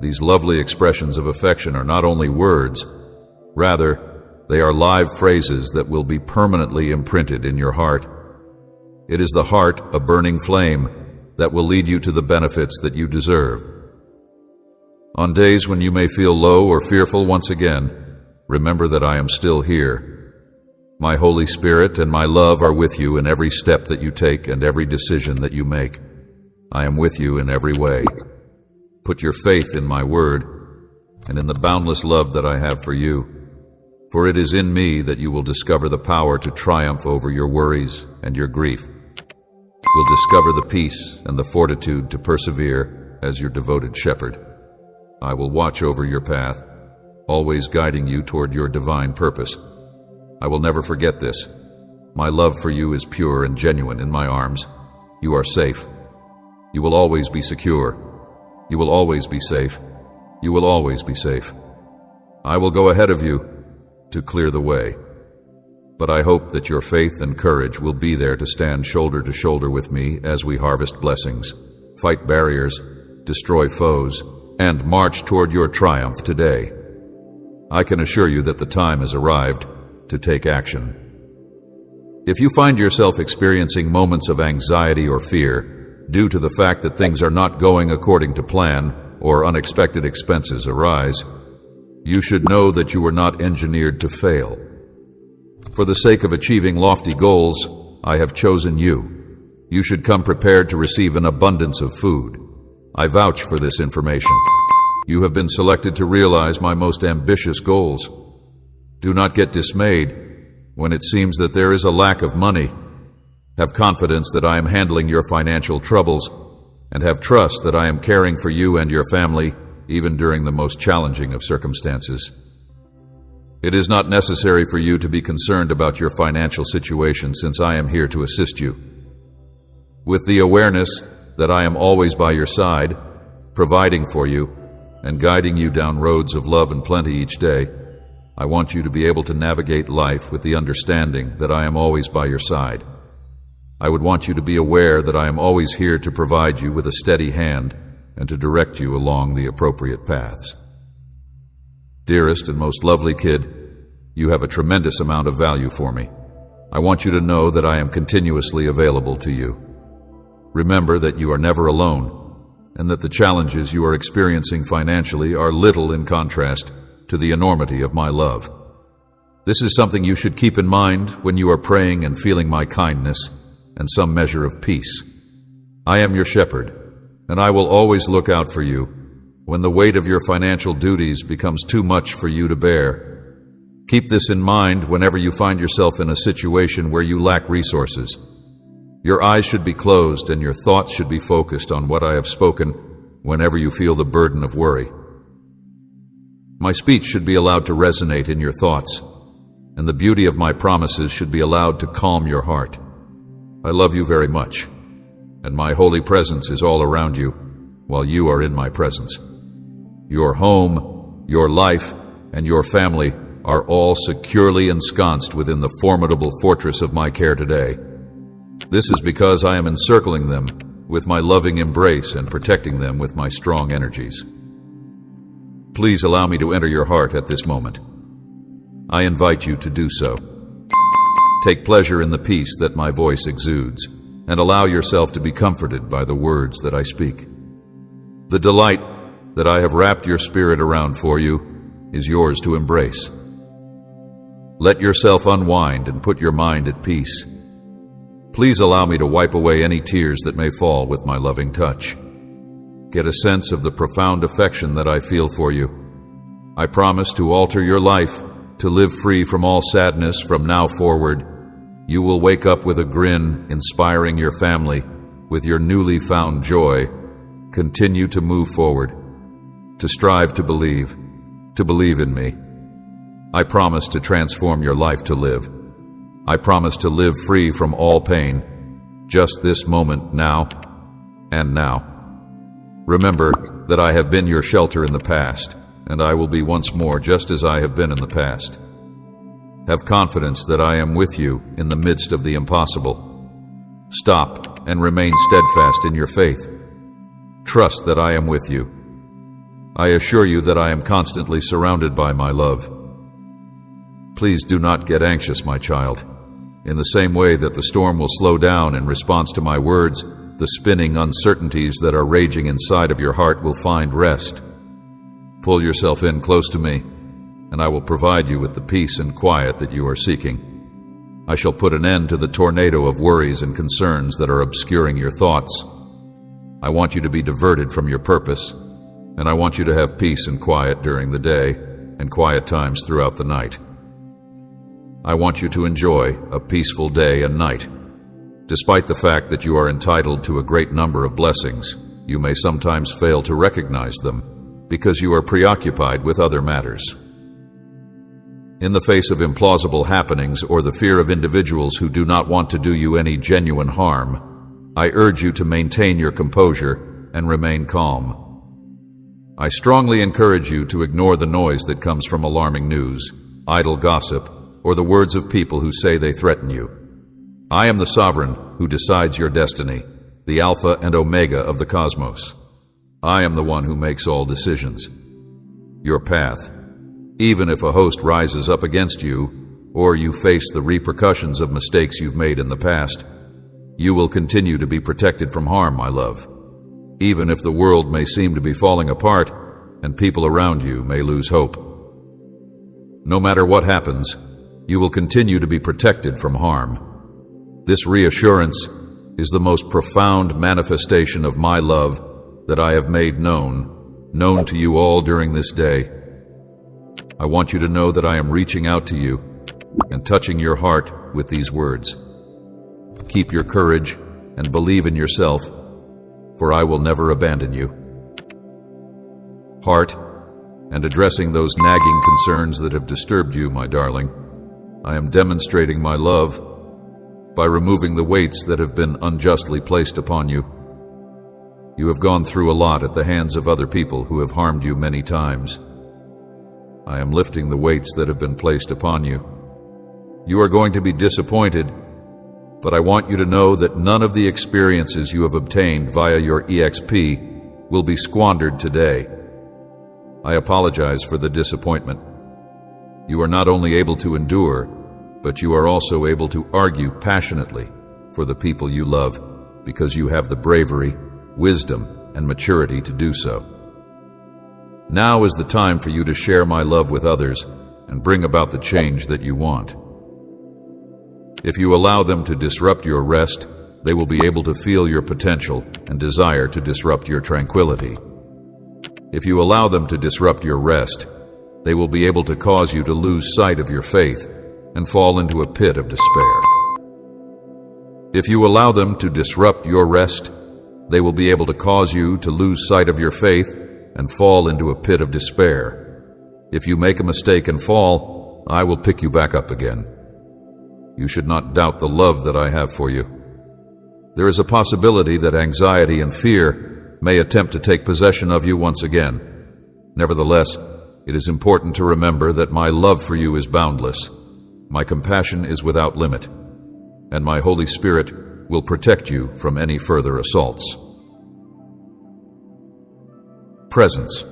These lovely expressions of affection are not only words, rather, they are live phrases that will be permanently imprinted in your heart. It is the heart, a burning flame, that will lead you to the benefits that you deserve. On days when you may feel low or fearful once again, remember that I am still here. My Holy Spirit and my love are with you in every step that you take and every decision that you make. I am with you in every way. Put your faith in my word and in the boundless love that I have for you. For it is in me that you will discover the power to triumph over your worries and your grief. Will discover the peace and the fortitude to persevere as your devoted shepherd. I will watch over your path, always guiding you toward your divine purpose. I will never forget this. My love for you is pure and genuine in my arms. You are safe. You will always be secure. You will always be safe. You will always be safe. I will go ahead of you to clear the way. But I hope that your faith and courage will be there to stand shoulder to shoulder with me as we harvest blessings, fight barriers, destroy foes, and march toward your triumph today. I can assure you that the time has arrived to take action. If you find yourself experiencing moments of anxiety or fear, due to the fact that things are not going according to plan or unexpected expenses arise, you should know that you were not engineered to fail. For the sake of achieving lofty goals, I have chosen you. You should come prepared to receive an abundance of food. I vouch for this information. You have been selected to realize my most ambitious goals. Do not get dismayed when it seems that there is a lack of money. Have confidence that I am handling your financial troubles, and have trust that I am caring for you and your family, even during the most challenging of circumstances. It is not necessary for you to be concerned about your financial situation, since I am here to assist you. With the awareness that I am always by your side, providing for you, and guiding you down roads of love and plenty each day, I want you to be able to navigate life with the understanding that I am always by your side. I would want you to be aware that I am always here to provide you with a steady hand and to direct you along the appropriate paths. Dearest and most lovely kid, you have a tremendous amount of value for me. I want you to know that I am continuously available to you. Remember that you are never alone, and that the challenges you are experiencing financially are little in contrast to the enormity of my love. This is something you should keep in mind when you are praying and feeling my kindness and some measure of peace. I am your shepherd, and I will always look out for you when the weight of your financial duties becomes too much for you to bear. Keep this in mind whenever you find yourself in a situation where you lack resources. Your eyes should be closed and your thoughts should be focused on what I have spoken whenever you feel the burden of worry. My speech should be allowed to resonate in your thoughts, and the beauty of my promises should be allowed to calm your heart. I love you very much, and my holy presence is all around you while you are in my presence. Your home, your life, and your family are all securely ensconced within the formidable fortress of my care today. This is because I am encircling them with my loving embrace and protecting them with my strong energies. Please allow me to enter your heart at this moment. I invite you to do so. Take pleasure in the peace that my voice exudes, and allow yourself to be comforted by the words that I speak. The delight that I have wrapped your spirit around for you is yours to embrace. Let yourself unwind and put your mind at peace. Please allow me to wipe away any tears that may fall with my loving touch. Get a sense of the profound affection that I feel for you. I promise to alter your life, to live free from all sadness from now forward. You will wake up with a grin, inspiring your family with your newly found joy. Continue to move forward, to strive to believe in me. I promise to transform your life to live. I promise to live free from all pain, just this moment, now and now. Remember that I have been your shelter in the past, and I will be once more just as I have been in the past. Have confidence that I am with you in the midst of the impossible. Stop and remain steadfast in your faith. Trust that I am with you. I assure you that I am constantly surrounded by my love. Please do not get anxious, my child. In the same way that the storm will slow down in response to my words, the spinning uncertainties that are raging inside of your heart will find rest. Pull yourself in close to me, and I will provide you with the peace and quiet that you are seeking. I shall put an end to the tornado of worries and concerns that are obscuring your thoughts. I want you to be diverted from your purpose, and I want you to have peace and quiet during the day and quiet times throughout the night. I want you to enjoy a peaceful day and night. Despite the fact that you are entitled to a great number of blessings, you may sometimes fail to recognize them because you are preoccupied with other matters. In the face of implausible happenings or the fear of individuals who do not want to do you any genuine harm, I urge you to maintain your composure and remain calm. I strongly encourage you to ignore the noise that comes from alarming news, idle gossip, or the words of people who say they threaten you. I am the sovereign who decides your destiny, the Alpha and Omega of the cosmos. I am the one who makes all decisions. Your path, even if a host rises up against you, or you face the repercussions of mistakes you've made in the past, You will continue to be protected from harm, my love, even if the world may seem to be falling apart and people around you may lose hope. No matter what happens, you will continue to be protected from harm. This reassurance is the most profound manifestation of my love that I have made known to you all during this day. I want you to know that I am reaching out to you and touching your heart with these words. Keep your courage and believe in yourself, for I will never abandon you. Heart, and addressing those nagging concerns that have disturbed you, my darling, I am demonstrating my love by removing the weights that have been unjustly placed upon you. You have gone through a lot at the hands of other people who have harmed you many times. I am lifting the weights that have been placed upon you. You are going to be disappointed, but I want you to know that none of the experiences you have obtained via your EXP will be squandered today. I apologize for the disappointment. You are not only able to endure, but you are also able to argue passionately for the people you love because you have the bravery, wisdom, and maturity to do so. Now is the time for you to share my love with others and bring about the change that you want. If you allow them to disrupt your rest, they will be able to feel your potential and desire to disrupt your tranquility. If you allow them to disrupt your rest, they will be able to cause you to lose sight of your faith and fall into a pit of despair. If you allow them to disrupt your rest, they will be able to cause you to lose sight of your faith and fall into a pit of despair. If you make a mistake and fall, I will pick you back up again. You should not doubt the love that I have for you. There is a possibility that anxiety and fear may attempt to take possession of you once again. Nevertheless, it is important to remember that my love for you is boundless, my compassion is without limit, and my Holy Spirit will protect you from any further assaults. Presence.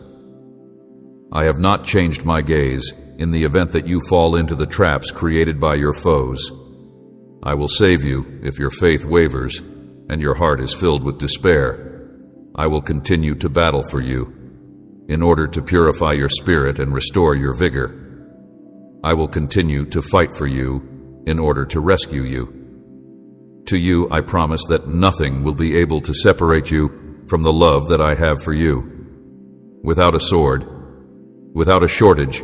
I have not changed my gaze in the event that you fall into the traps created by your foes. I will save you if your faith wavers and your heart is filled with despair. I will continue to battle for you in order to purify your spirit and restore your vigor. I will continue to fight for you in order to rescue you. To you, I promise that nothing will be able to separate you from the love that I have for you. Without a sword, without a shortage,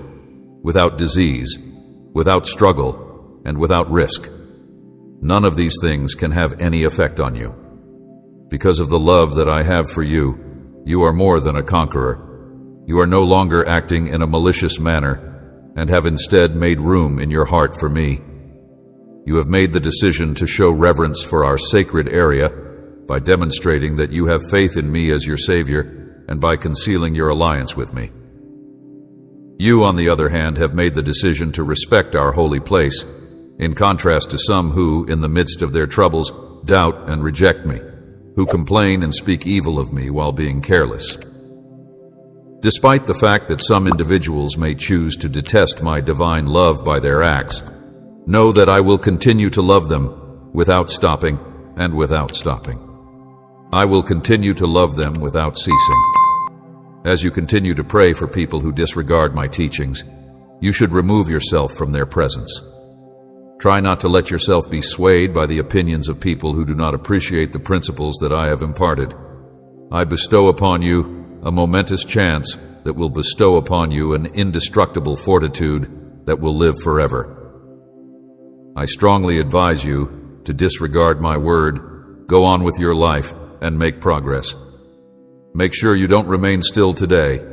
without disease, without struggle, and without risk, none of these things can have any effect on you. Because of the love that I have for you, you are more than a conqueror. You are no longer acting in a malicious manner and have instead made room in your heart for me. You have made the decision to show reverence for our sacred area by demonstrating that you have faith in me as your Savior and by concealing your alliance with me. You, on the other hand, have made the decision to respect our holy place, in contrast to some who, in the midst of their troubles, doubt and reject me, who complain and speak evil of me while being careless. Despite the fact that some individuals may choose to detest my divine love by their acts, know that I will continue to love them without stopping and without stopping. I will continue to love them without ceasing. As you continue to pray for people who disregard my teachings, you should remove yourself from their presence. Try not to let yourself be swayed by the opinions of people who do not appreciate the principles that I have imparted. I bestow upon you a momentous chance that will bestow upon you an indestructible fortitude that will live forever. I strongly advise you to disregard my word, go on with your life, and make progress. Make sure you don't remain still today.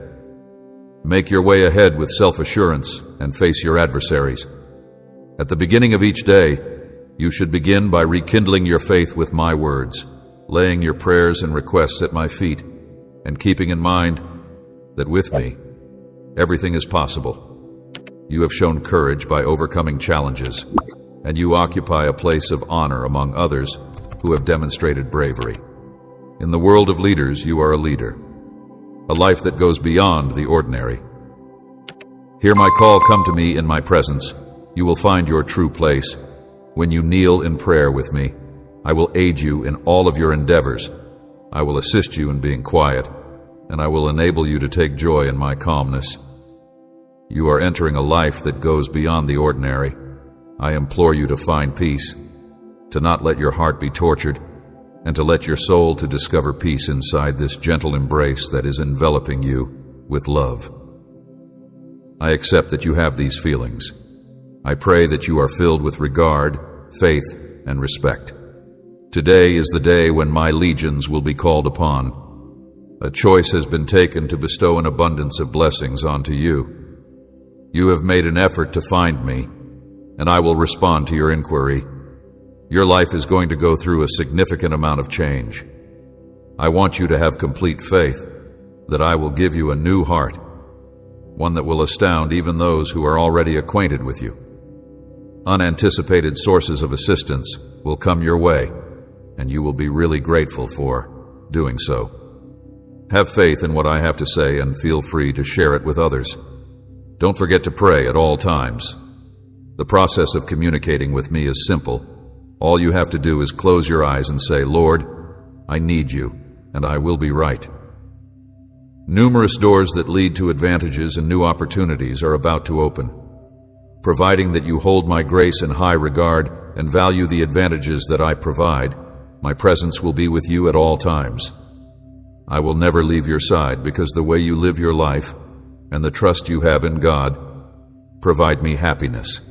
Make your way ahead with self-assurance and face your adversaries. At the beginning of each day, you should begin by rekindling your faith with my words, laying your prayers and requests at my feet, and keeping in mind that with me, everything is possible. You have shown courage by overcoming challenges, and you occupy a place of honor among others who have demonstrated bravery. In the world of leaders, you are a leader, a life that goes beyond the ordinary. Hear my call, come to me in my presence. You will find your true place. When you kneel in prayer with me, I will aid you in all of your endeavors. I will assist you in being quiet, and I will enable you to take joy in my calmness. You are entering a life that goes beyond the ordinary. I implore you to find peace, to not let your heart be tortured, and to let your soul to discover peace inside this gentle embrace that is enveloping you with love. I accept that you have these feelings. I pray that you are filled with regard, faith, and respect. Today is the day when my legions will be called upon. A choice has been taken to bestow an abundance of blessings onto you. You have made an effort to find me, and I will respond to your inquiry. Your life is going to go through a significant amount of change. I want you to have complete faith that I will give you a new heart, one that will astound even those who are already acquainted with you. Unanticipated sources of assistance will come your way, and you will be really grateful for doing so. Have faith in what I have to say and feel free to share it with others. Don't forget to pray at all times. The process of communicating with me is simple. All you have to do is close your eyes and say, Lord, I need you, and I will be right. Numerous doors that lead to advantages and new opportunities are about to open. Providing that you hold my grace in high regard and value the advantages that I provide, my presence will be with you at all times. I will never leave your side because the way you live your life and the trust you have in God provide me happiness.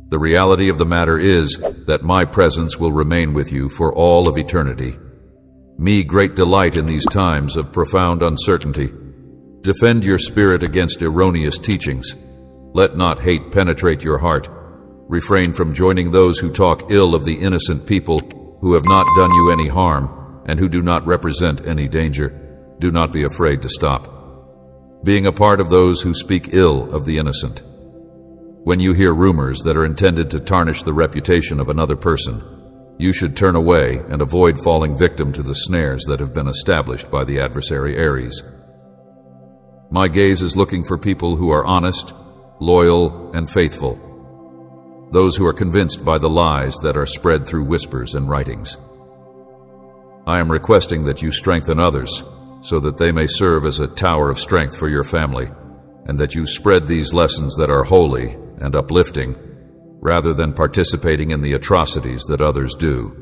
The reality of the matter is that my presence will remain with you for all of eternity. Me great delight in these times of profound uncertainty. Defend your spirit against erroneous teachings. Let not hate penetrate your heart. Refrain from joining those who talk ill of the innocent people who have not done you any harm and who do not represent any danger. Do not be afraid to stop being a part of those who speak ill of the innocent. When you hear rumors that are intended to tarnish the reputation of another person, you should turn away and avoid falling victim to the snares that have been established by the adversary Aries. My gaze is looking for people who are honest, loyal, and faithful. Those who are convinced by the lies that are spread through whispers and writings. I am requesting that you strengthen others so that they may serve as a tower of strength for your family, and that you spread these lessons that are holy and uplifting, rather than participating in the atrocities that others do.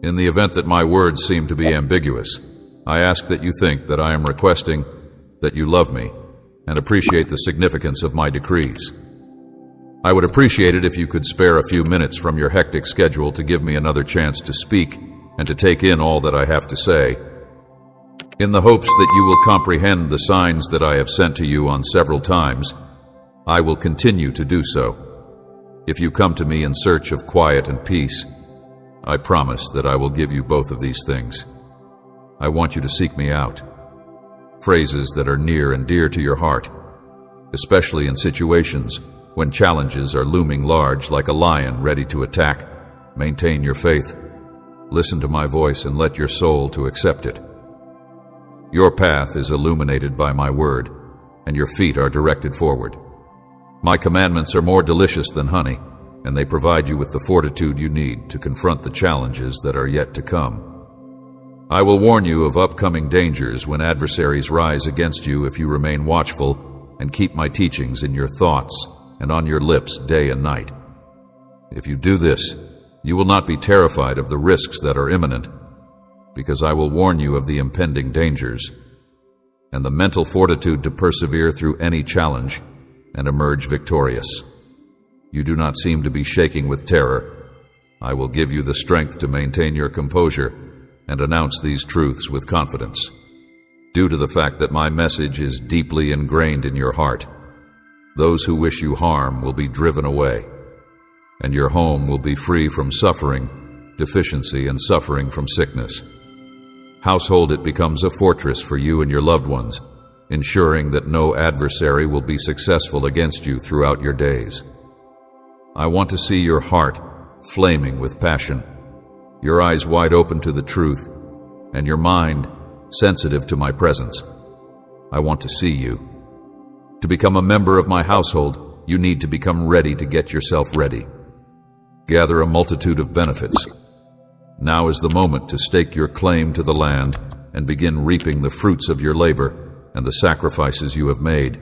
In the event that my words seem to be ambiguous, I ask that you think that I am requesting that you love me and appreciate the significance of my decrees. I would appreciate it if you could spare a few minutes from your hectic schedule to give me another chance to speak and to take in all that I have to say, in the hopes that you will comprehend the signs that I have sent to you on several times. I will continue to do so. If you come to me in search of quiet and peace, I promise that I will give you both of these things. I want you to seek me out. Phrases that are near and dear to your heart, especially in situations when challenges are looming large like a lion ready to attack. Maintain your faith. Listen to my voice and let your soul to accept it. Your path is illuminated by my word, and your feet are directed forward. My commandments are more delicious than honey, and they provide you with the fortitude you need to confront the challenges that are yet to come. I will warn you of upcoming dangers when adversaries rise against you if you remain watchful and keep my teachings in your thoughts and on your lips day and night. If you do this, you will not be terrified of the risks that are imminent, because I will warn you of the impending dangers, and the mental fortitude to persevere through any challenge and emerge victorious. You do not seem to be shaking with terror. I will give you the strength to maintain your composure and announce these truths with confidence, due to the fact that my message is deeply ingrained in your heart. Those who wish you harm will be driven away, and your home will be free from suffering, deficiency, and suffering from sickness. Household, it becomes a fortress for you and your loved ones, ensuring that no adversary will be successful against you throughout your days. I want to see your heart flaming with passion, your eyes wide open to the truth, and your mind sensitive to my presence. I want to see you. To become a member of my household, you need to become ready to get yourself ready. Gather a multitude of benefits. Now is the moment to stake your claim to the land and begin reaping the fruits of your labor and the sacrifices you have made.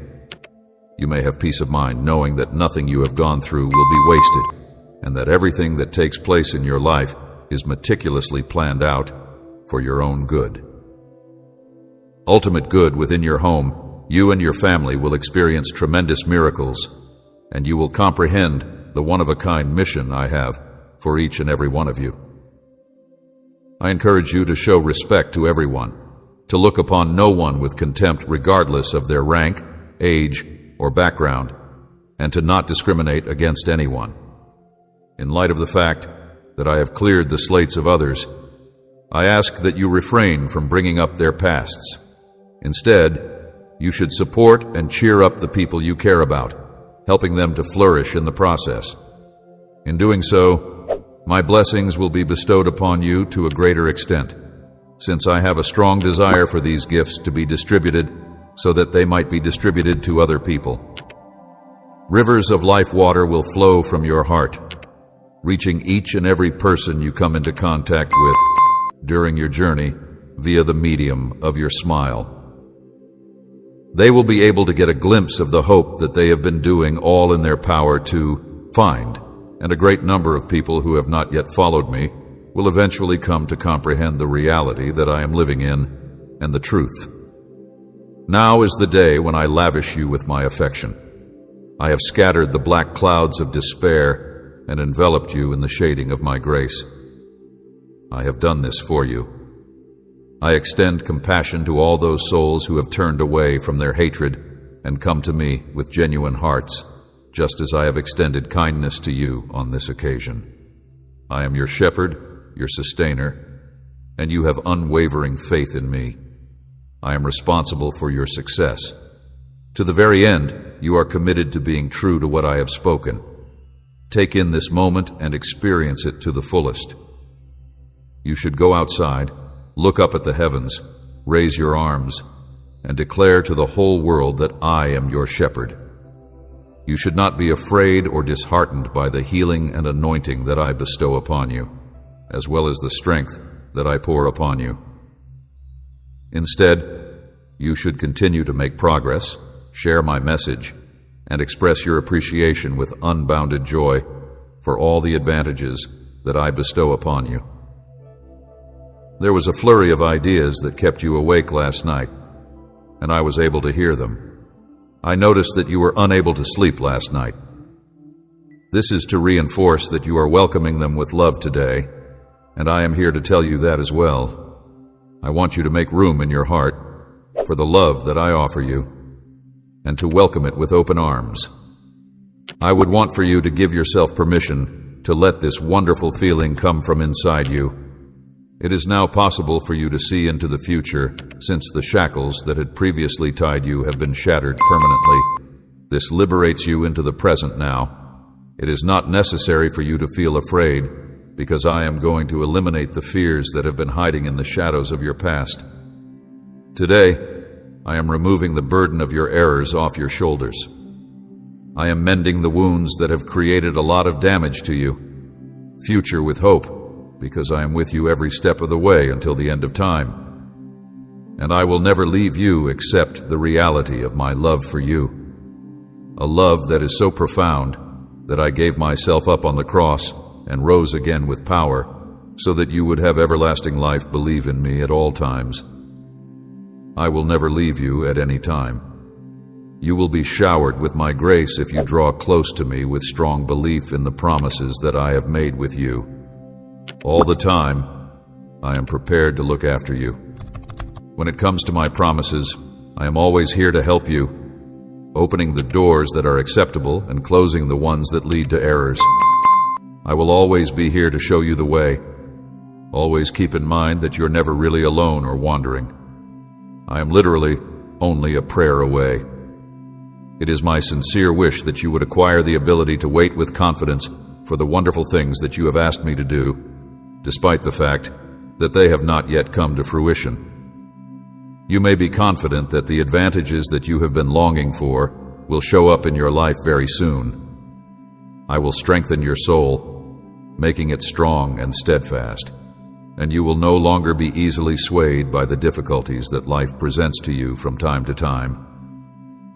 You may have peace of mind knowing that nothing you have gone through will be wasted, and that everything that takes place in your life is meticulously planned out for your own good. Ultimate good within your home, you and your family will experience tremendous miracles, and you will comprehend the one-of-a-kind mission I have for each and every one of you. I encourage you to show respect to everyone, to look upon no one with contempt regardless of their rank, age, or background, and to not discriminate against anyone. In light of the fact that I have cleared the slates of others, I ask that you refrain from bringing up their pasts. Instead, you should support and cheer up the people you care about, helping them to flourish in the process. In doing so, my blessings will be bestowed upon you to a greater extent, since I have a strong desire for these gifts to be distributed so that they might be distributed to other people. Rivers of life water will flow from your heart, reaching each and every person you come into contact with during your journey via the medium of your smile. They will be able to get a glimpse of the hope that they have been doing all in their power to find, and a great number of people who have not yet followed me will eventually come to comprehend the reality that I am living in and the truth. Now is the day when I lavish you with my affection. I have scattered the black clouds of despair and enveloped you in the shading of my grace. I have done this for you. I extend compassion to all those souls who have turned away from their hatred and come to me with genuine hearts, just as I have extended kindness to you on this occasion. I am your shepherd, your sustainer, and you have unwavering faith in me. I am responsible for your success. To the very end, you are committed to being true to what I have spoken. Take in this moment and experience it to the fullest. You should go outside, look up at the heavens, raise your arms, and declare to the whole world that I am your shepherd. You should not be afraid or disheartened by the healing and anointing that I bestow upon you, as well as the strength that I pour upon you. Instead, you should continue to make progress, share my message, and express your appreciation with unbounded joy for all the advantages that I bestow upon you. There was a flurry of ideas that kept you awake last night, and I was able to hear them. I noticed that you were unable to sleep last night. This is to reinforce that you are welcoming them with love today, and I am here to tell you that as well. I want you to make room in your heart for the love that I offer you, and to welcome it with open arms. I would want for you to give yourself permission to let this wonderful feeling come from inside you. It is now possible for you to see into the future, since the shackles that had previously tied you have been shattered permanently. This liberates you into the present now. It is not necessary for you to feel afraid, because I am going to eliminate the fears that have been hiding in the shadows of your past. Today, I am removing the burden of your errors off your shoulders. I am mending the wounds that have created a lot of damage to you. Future with hope, because I am with you every step of the way until the end of time. And I will never leave you except the reality of my love for you. A love that is so profound that I gave myself up on the cross and rose again with power, so that you would have everlasting life. Believe in me at all times. I will never leave you at any time. You will be showered with my grace if you draw close to me with strong belief in the promises that I have made with you. All the time, I am prepared to look after you. When it comes to my promises, I am always here to help you, opening the doors that are acceptable and closing the ones that lead to errors. I will always be here to show you the way. Always keep in mind that you're never really alone or wandering. I am literally only a prayer away. It is my sincere wish that you would acquire the ability to wait with confidence for the wonderful things that you have asked me to do, despite the fact that they have not yet come to fruition. You may be confident that the advantages that you have been longing for will show up in your life very soon. I will strengthen your soul, making it strong and steadfast. and you will no longer be easily swayed by the difficulties that life presents to you from time to time.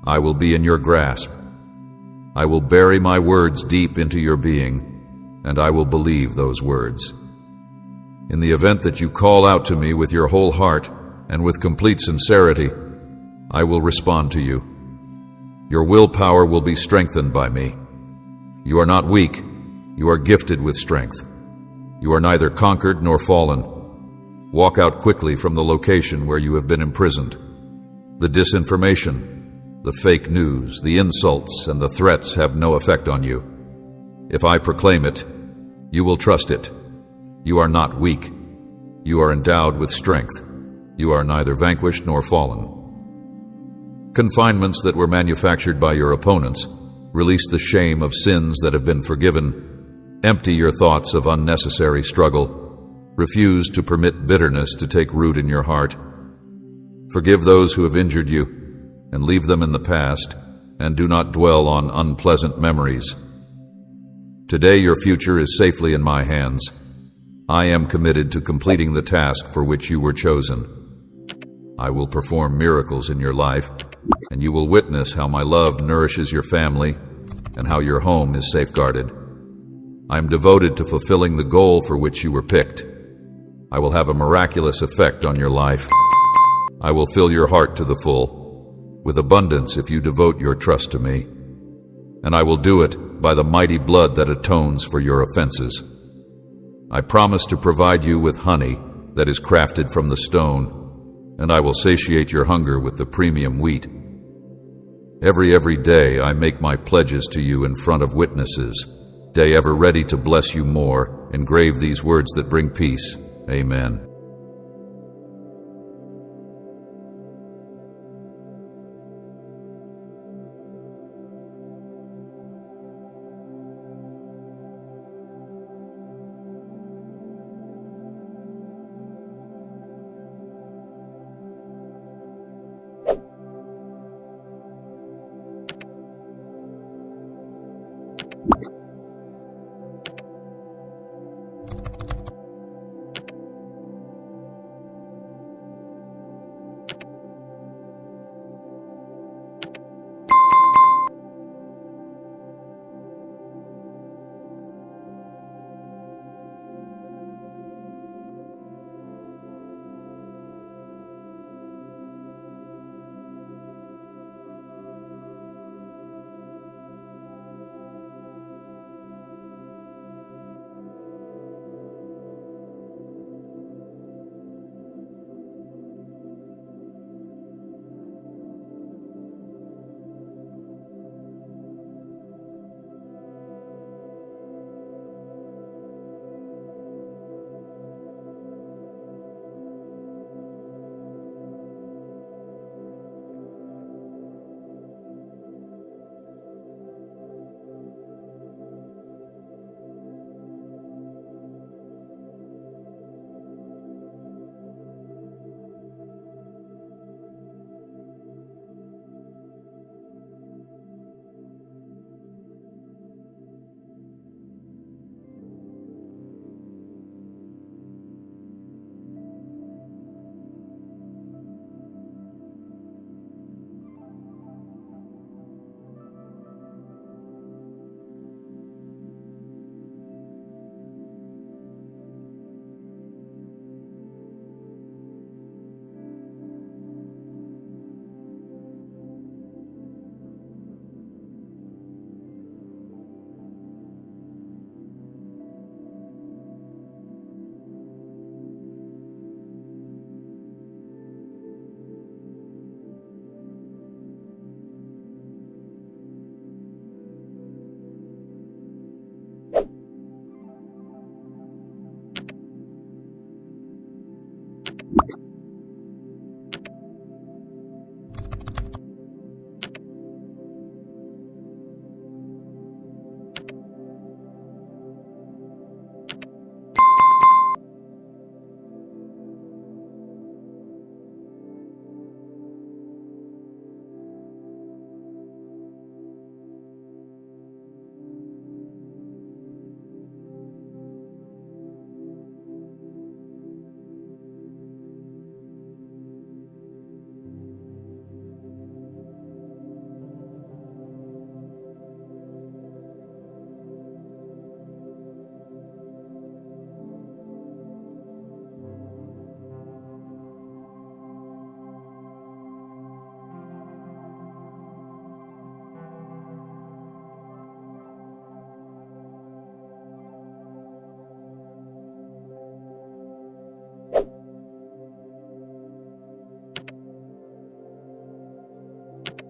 I will be in your grasp. I will bury my words deep into your being, and I will believe those words. In the event that you call out to me with your whole heart and with complete sincerity, I will respond to you. Your willpower will be strengthened by me. You are not weak. You are gifted with strength. You are neither conquered nor fallen. Walk out quickly from the location where you have been imprisoned. The disinformation, the fake news, the insults, and the threats have no effect on you. If I proclaim it, you will trust it. You are not weak. You are endowed with strength. You are neither vanquished nor fallen. Confinements that were manufactured by your opponents release the shame of sins that have been forgiven. Empty your thoughts of unnecessary struggle. Refuse to permit bitterness to take root in your heart. Forgive those who have injured you, and leave them in the past, and do not dwell on unpleasant memories. Today your future is safely in my hands. I am committed to completing the task for which you were chosen. I will perform miracles in your life, and you will witness how my love nourishes your family and how your home is safeguarded. I am devoted to fulfilling the goal for which you were picked. I will have a miraculous effect on your life. I will fill your heart to the full, with abundance if you devote your trust to me. And I will do it by the mighty blood that atones for your offenses. I promise to provide you with honey that is crafted from the stone, and I will satiate your hunger with the premium wheat. Every day I make my pledges to you in front of witnesses, day ever ready to bless you more, engrave these words that bring peace. Amen.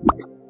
you.